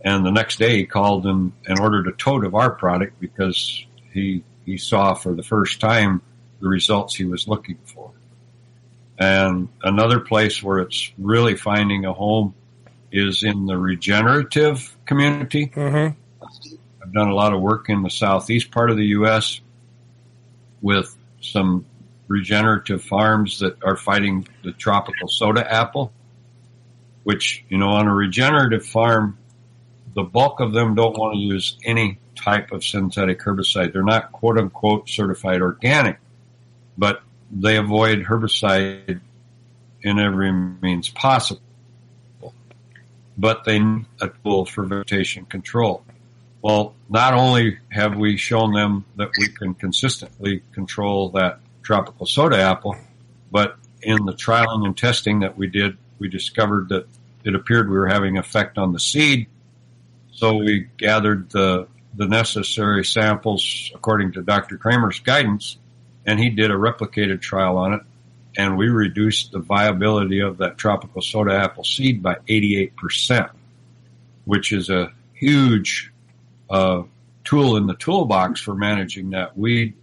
And the next day he called and ordered a tote of our product because he saw for the first time the results he was looking for. And another place where it's really finding a home is in the regenerative community. Mm-hmm. I've done a lot of work in the southeast part of the U.S. with some regenerative farms that are fighting the tropical soda apple, which, on a regenerative farm, the bulk of them don't want to use any type of synthetic herbicide. They're not quote unquote certified organic, but they avoid herbicide in every means possible. But they need a tool for vegetation control. Well, not only have we shown them that we can consistently control that tropical soda apple, but in the trialing and testing that we did, we discovered that it appeared we were having an effect on the seed. So we gathered the necessary samples according to Dr. Kramer's guidance, and he did a replicated trial on it, and we reduced the viability of that tropical soda apple seed by 88%, which is a huge tool in the toolbox for managing that weed.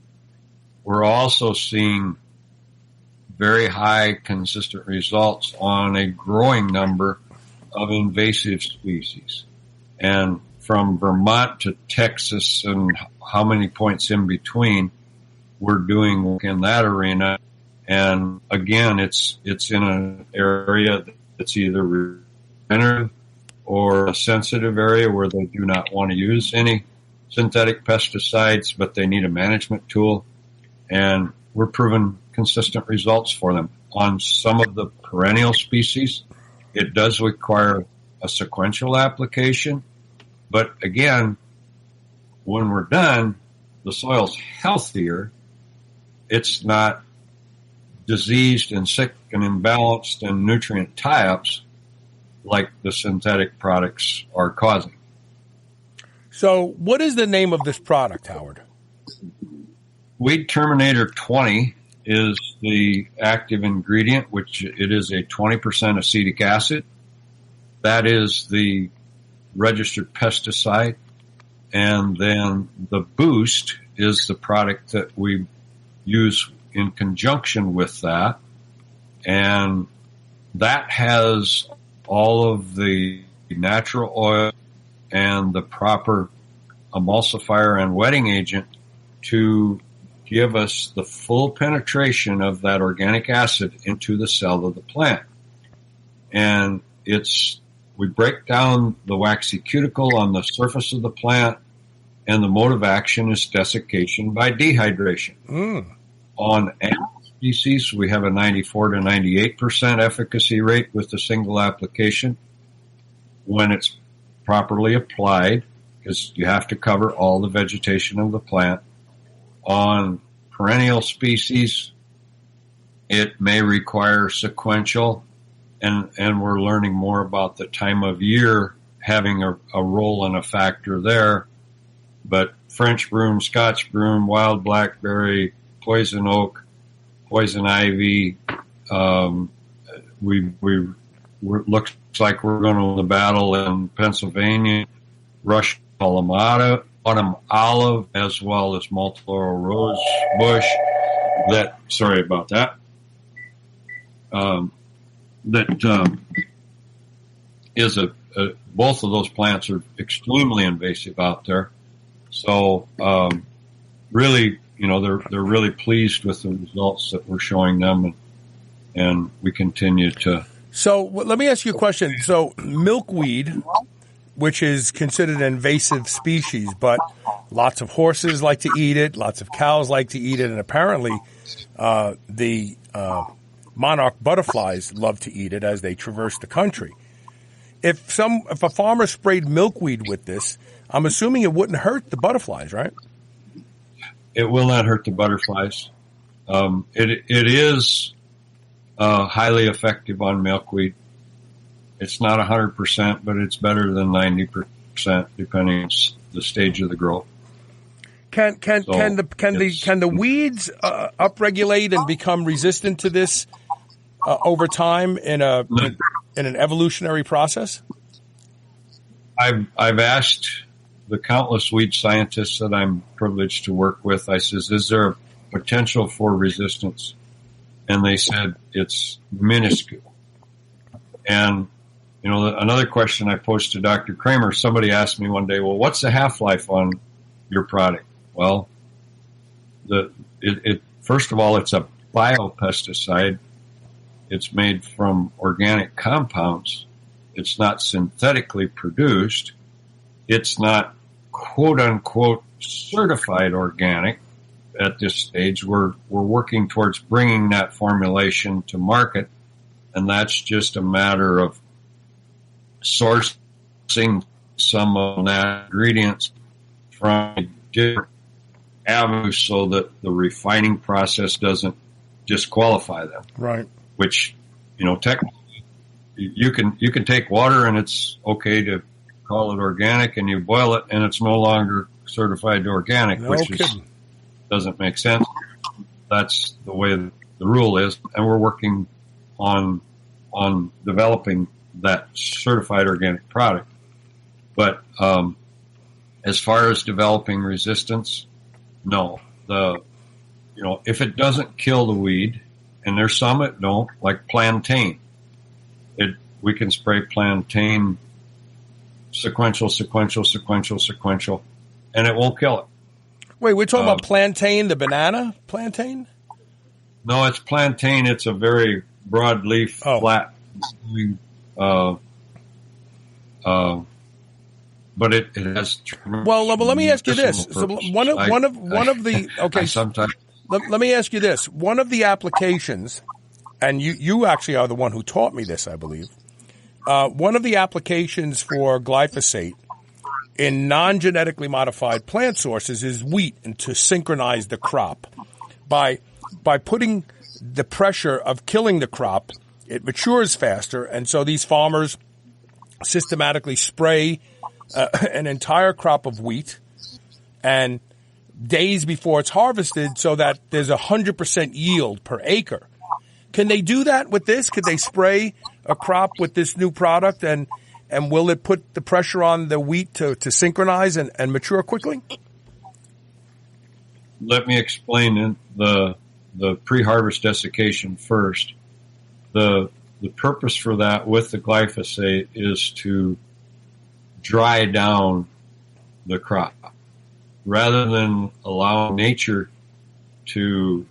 We're also seeing very high consistent results on a growing number of invasive species. And from Vermont to Texas and how many points in between, we're doing work in that arena. And again, it's in an area that's either regenerative or a sensitive area where they do not want to use any synthetic pesticides, but they need a management tool. And we're proving consistent results for them. On some of the perennial species, it does require a sequential application. But again, when we're done, the soil's healthier. It's not diseased and sick and imbalanced and nutrient tie-ups like the synthetic products are causing. So what is the name of this product, Howard? Weed Terminator 20 is the active ingredient, which it is a 20% acetic acid. That is the registered pesticide. And then the Boost is the product that we use in conjunction with that. And that has all of the natural oil and the proper emulsifier and wetting agent to give us the full penetration of that organic acid into the cell of the plant. And we break down the waxy cuticle on the surface of the plant, and the mode of action is desiccation by dehydration. On animal species, we have a 94 to 98% efficacy rate with a single application when it's properly applied, because you have to cover all the vegetation of the plant. On perennial species, it may require sequential, and we're learning more about the time of year having a role and a factor there. But French broom, Scotch broom, wild blackberry, poison oak, poison ivy, we looks like we're going to win the battle in Pennsylvania, Russian autumn olive, as well as multiflora rose bush. Sorry about that. Is both of those plants are extremely invasive out there. So, really, they're really pleased with the results that we're showing them, and we continue to. So let me ask you a question. So milkweed, which is considered an invasive species, but lots of horses like to eat it, lots of cows like to eat it, and apparently the monarch butterflies love to eat it as they traverse the country. If a farmer sprayed milkweed with this, I'm assuming it wouldn't hurt the butterflies, right? It will not hurt the butterflies. It is highly effective on milkweed. It's not 100%, but it's better than 90%, depending on the stage of the growth. Can the weeds upregulate and become resistant to this over time in an evolutionary process? I've asked the countless weed scientists that I'm privileged to work with. I says, is there a potential for resistance? And they said it's minuscule. And another question I posed to Dr. Kramer, somebody asked me one day, well, what's the half-life on your product? Well, first of all, it's a biopesticide. It's made from organic compounds. It's not synthetically produced. It's not quote-unquote certified organic at this stage. We're working towards bringing that formulation to market, and that's just a matter of sourcing some of that ingredients from different avenues so that the refining process doesn't disqualify them. Right. Which, technically, you can take water and it's okay to call it organic, and you boil it and it's no longer certified to organic, doesn't make sense. That's the way the rule is, and we're working on developing that certified organic product. But as far as developing resistance, no. If it doesn't kill the weed, and there's some that don't, like plantain. We can spray plantain sequential, and it won't kill it. Wait, we're talking about plantain, the banana plantain? No, it's plantain. It's a very broad leaf, flat. But it has. Well, let me ask you this. So one of the okay. Sometimes. Let me ask you this. One of the applications, and you actually are the one who taught me this, I believe. One of the applications for glyphosate in non-genetically modified plant sources is wheat, and to synchronize the crop. By putting the pressure of killing the crop, it matures faster, and so these farmers systematically spray an entire crop of wheat and days before it's harvested so that there's 100% yield per acre. Can they do that with this? Could they spray a crop with this new product and will it put the pressure on the wheat to synchronize and mature quickly? Let me explain the pre-harvest desiccation first. The purpose for that with the glyphosate is to dry down the crop rather than allow nature to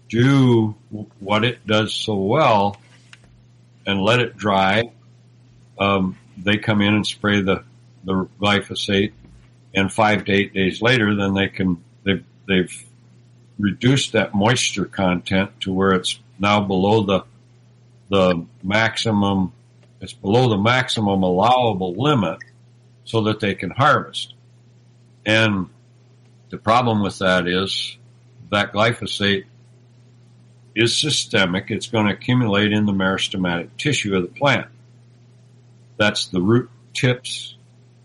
do what it does so well and let it dry. They come in and spray the glyphosate, and 5 to 8 days later, then they've reduced that moisture content to where it's now below the maximum. It's below the maximum allowable limit, so that they can harvest. And the problem with that is that glyphosate is systemic. It's going to accumulate in the meristematic tissue of the plant. That's the root tips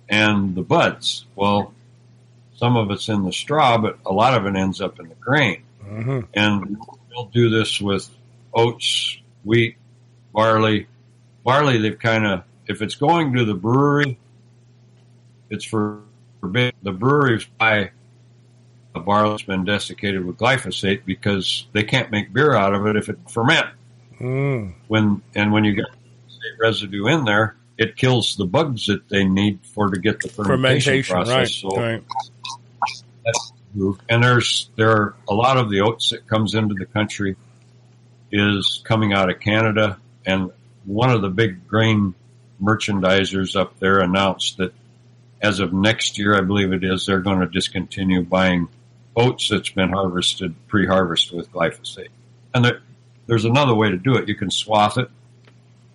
and the buds. Well, some of it's in the straw, but a lot of it ends up in the grain. Mm-hmm. And we'll do this with oats, wheat, barley. Barley, they've if it's going to the brewery, it's forbidden. The breweries buy a barley that's been desiccated with glyphosate because they can't make beer out of it if it ferments. Mm. When you get glyphosate residue in there, it kills the bugs that they need to get the fermentation process. Right, so right. That's the move. And there are a lot of the oats that comes into the country is coming out of Canada, and one of the big grain merchandisers up there announced that as of next year, I believe it is, they're going to discontinue buying oats that's been pre-harvested with glyphosate. And there's another way to do it. You can swath it,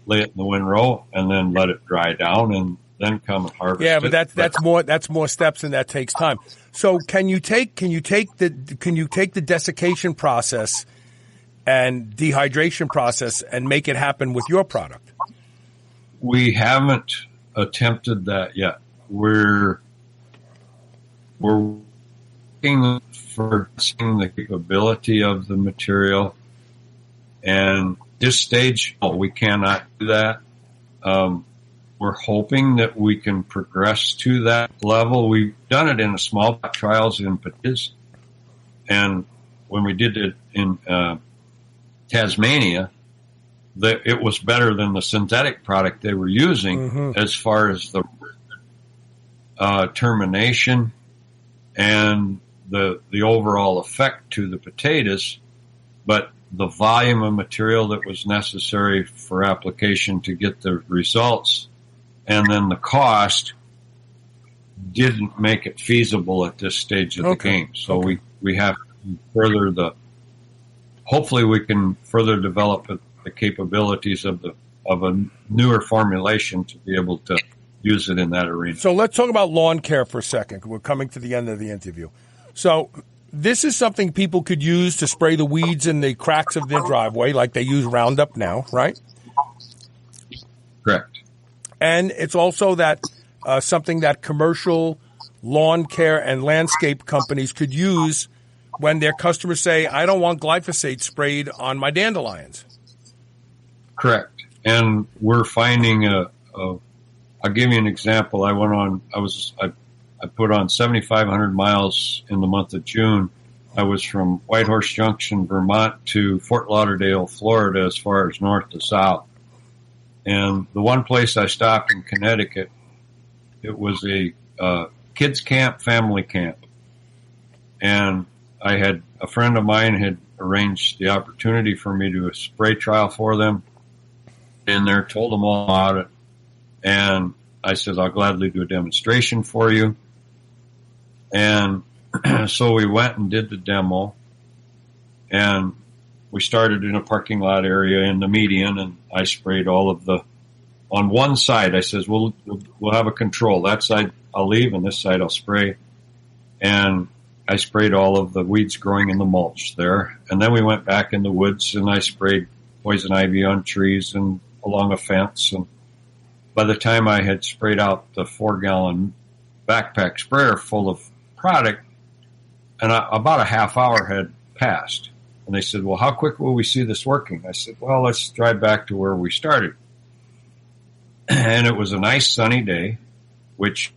lay it in the windrow, and then let it dry down, and then come and harvest it. Yeah, but that's more steps, and that takes time. So can you take the desiccation process and dehydration process and make it happen with your product? We haven't attempted that yet. We're looking for seeing the capability of the material, and this stage, we cannot do that. We're hoping that we can progress to that level. We've done it in a small trials in potatoes, and when we did it in Tasmania, it was better than the synthetic product they were using as far as the termination and the overall effect to the potatoes, but the volume of material that was necessary for application to get the results, and then the cost didn't make it feasible at this stage of the game. So we have to further hopefully we can further develop the capabilities of a newer formulation to be able to use it in that arena. So let's talk about lawn care for a second. We're coming to the end of the interview. So this is something people could use to spray the weeds in the cracks of their driveway, like they use Roundup now, right? Correct. And it's also that something that commercial lawn care and landscape companies could use when their customers say, I don't want glyphosate sprayed on my dandelions. Correct. And we're finding I'll give you an example. I put on 7,500 miles in the month of June. I was from Whitehorse Junction, Vermont to Fort Lauderdale, Florida, as far as north to south. And the one place I stopped in Connecticut, it was a kids camp, family camp. And a friend of mine had arranged the opportunity for me to do a spray trial for them. In there, told them all about it. And I said, I'll gladly do a demonstration for you. And so we went and did the demo. And we started in a parking lot area in the median, and I sprayed all of on one side. I says, we'll have a control. That side I'll leave, and this side I'll spray. And I sprayed all of the weeds growing in the mulch there. And then we went back in the woods, and I sprayed poison ivy on trees and along a fence. And by the time I had sprayed out the 4-gallon backpack sprayer full of product, and about a half hour had passed. And they said, well, how quick will we see this working? I said, well, let's drive back to where we started. And it was a nice sunny day, which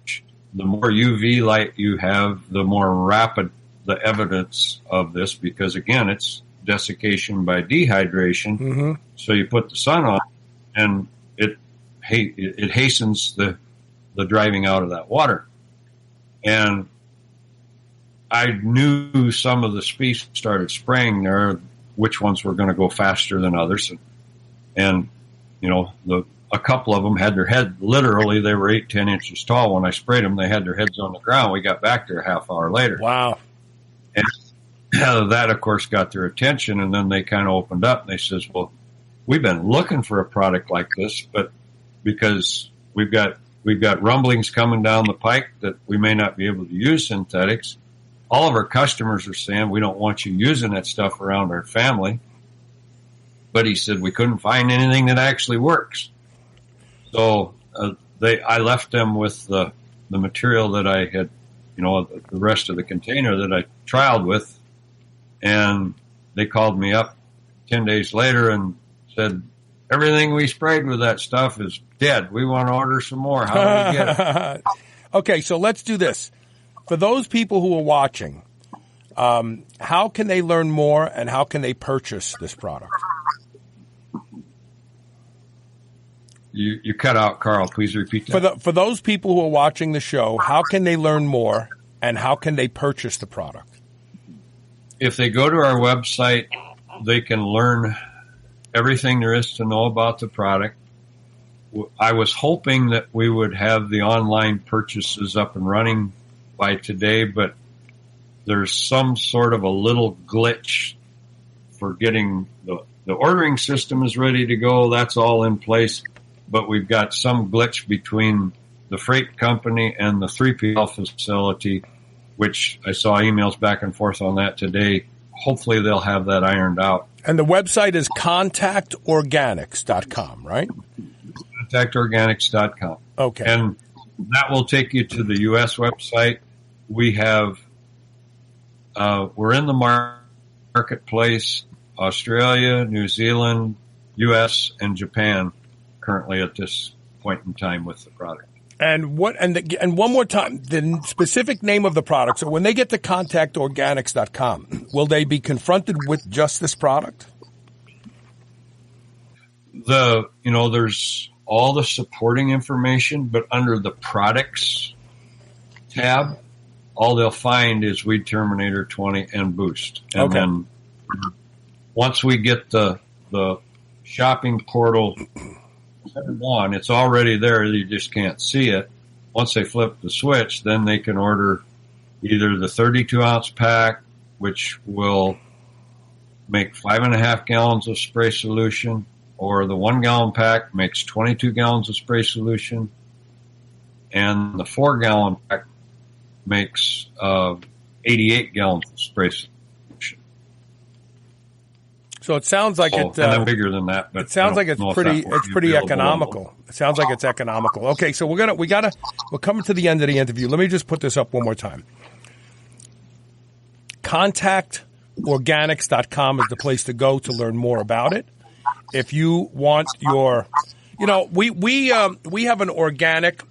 the more UV light you have, the more rapid the evidence of this, because again, it's desiccation by dehydration. So you put the sun on, and it hastens the driving out of that water. And I knew some of the species started spraying there, which ones were going to go faster than others. And you know, a couple of them had their head, literally, they were 8-10 inches tall. When I sprayed them, they had their heads on the ground. We got back there a half hour later. Wow. And that, of course, got their attention. And then they kind of opened up and they says, well, we've been looking for a product like this, but because we've got rumblings coming down the pike that we may not be able to use synthetics. All of our customers are saying, we don't want you using that stuff around our family. But he said, we couldn't find anything that actually works. So I left them with the material that I had, you know, the rest of the container that I trialed with. And they called me up 10 days later and said, everything we sprayed with that stuff is dead. We want to order some more. How do we get it? Okay, so let's do this. For those people who are watching, how can they learn more and how can they purchase this product? You cut out, Carl. Please repeat that. For those people who are watching the show, how can they learn more and how can they purchase the product? If they go to our website, they can learn everything there is to know about the product. I was hoping that we would have the online purchases up and running by today, but there's some sort of a little glitch for getting the The ordering system is ready to go. That's all in place. But we've got some glitch between the freight company and the 3PL facility, which I saw emails back and forth on that today. Hopefully they'll have that ironed out. And the website is contactorganics.com, right? Contactorganics.com. Okay. And that will take you to the U.S. website. We have, we're in the marketplace, Australia, New Zealand, U.S., and Japan currently at this point in time with the product. And and one more time, the specific name of the product. So when they get to contactorganics.com, will they be confronted with just this product? There's all the supporting information, but under the products tab, all they'll find is Weed Terminator 20 and Boost. And then once we get the shopping portal on, it's already there. You just can't see it. Once they flip the switch, then they can order either the 32-ounce pack, which will make 5.5 gallons of spray solution, or the 1-gallon pack makes 22 gallons of spray solution, and the 4-gallon pack makes 88 gallons of spray solution. So it sounds like and then bigger than that, but it sounds like it's pretty economical. It sounds like it's economical. Okay, so we're coming to the end of the interview. Let me just put this up one more time. Contactorganics.com is the place to go to learn more about it. If you want we have an organic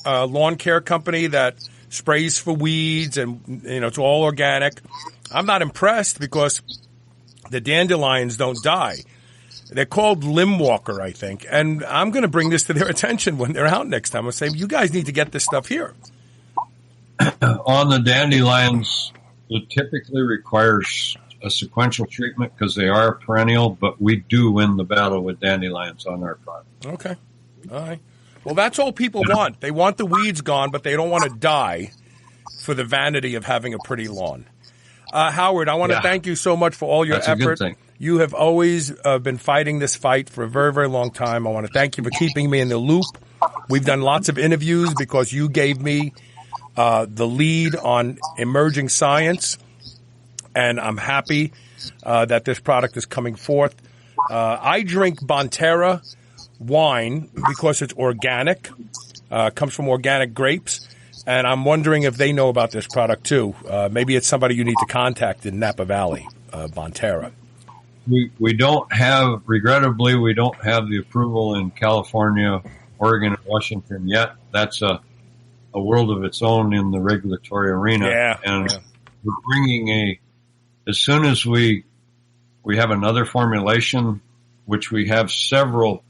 lawn care company that sprays for weeds, and it's all organic. I'm not impressed because the dandelions don't die. They're called limb walker, I think. And I'm going to bring this to their attention when they're out next time. I'll say, you guys need to get this stuff here. On the dandelions, it typically requires a sequential treatment because they are perennial, but we do win the battle with dandelions on our product. Okay. All right. Well, that's all people want. They want the weeds gone, but they don't want to die for the vanity of having a pretty lawn. Howard, I want to thank you so much for all your effort. You have always been fighting this fight for a very, very long time. I want to thank you for keeping me in the loop. We've done lots of interviews because you gave me the lead on emerging science, and I'm happy that this product is coming forth. I drink Bonterra wine because it's organic, comes from organic grapes. And I'm wondering if they know about this product too. Maybe it's somebody you need to contact in Napa Valley, Bonterra. We don't have, regrettably, we don't have the approval in California, Oregon, and Washington yet. That's a world of its own in the regulatory arena. We're bringing as soon as we have another formulation, which we have several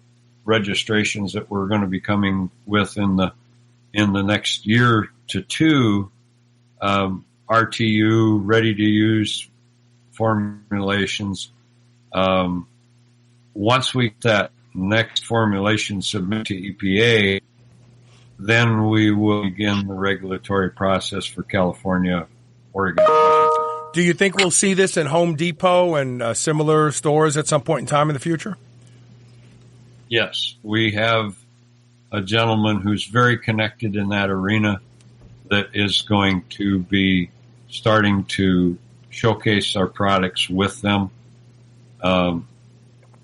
registrations that we're going to be coming with in the next year to two, RTU, ready-to-use formulations. Once we get that next formulation submit to EPA, then we will begin the regulatory process for California, Oregon, Washington. Do you think we'll see this in Home Depot and similar stores at some point in time in the future? Yes, we have a gentleman who's very connected in that arena that is going to be starting to showcase our products with them.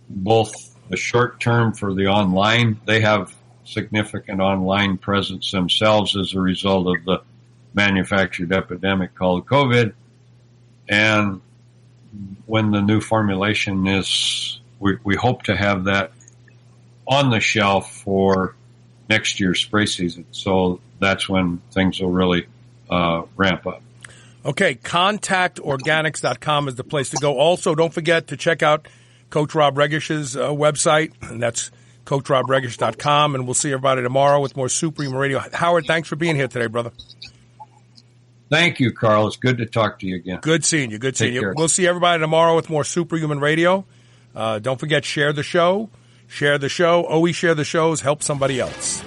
Both the short term for the online, they have significant online presence themselves as a result of the manufactured epidemic called COVID. And when the new formulation is, we hope to have that on the shelf for next year's spray season. So that's when things will really ramp up. Okay, contactorganics.com is the place to go. Also, don't forget to check out Coach Rob Regish's website, and that's CoachRobRegish.com, and we'll see everybody tomorrow with more Superhuman Radio. Howard, thanks for being here today, brother. Thank you, Carl. It's good to talk to you again. Good seeing you. Good seeing you. Care. We'll see everybody tomorrow with more Superhuman Radio. Don't forget, share the show. Share the show. Always share the shows. Help somebody else.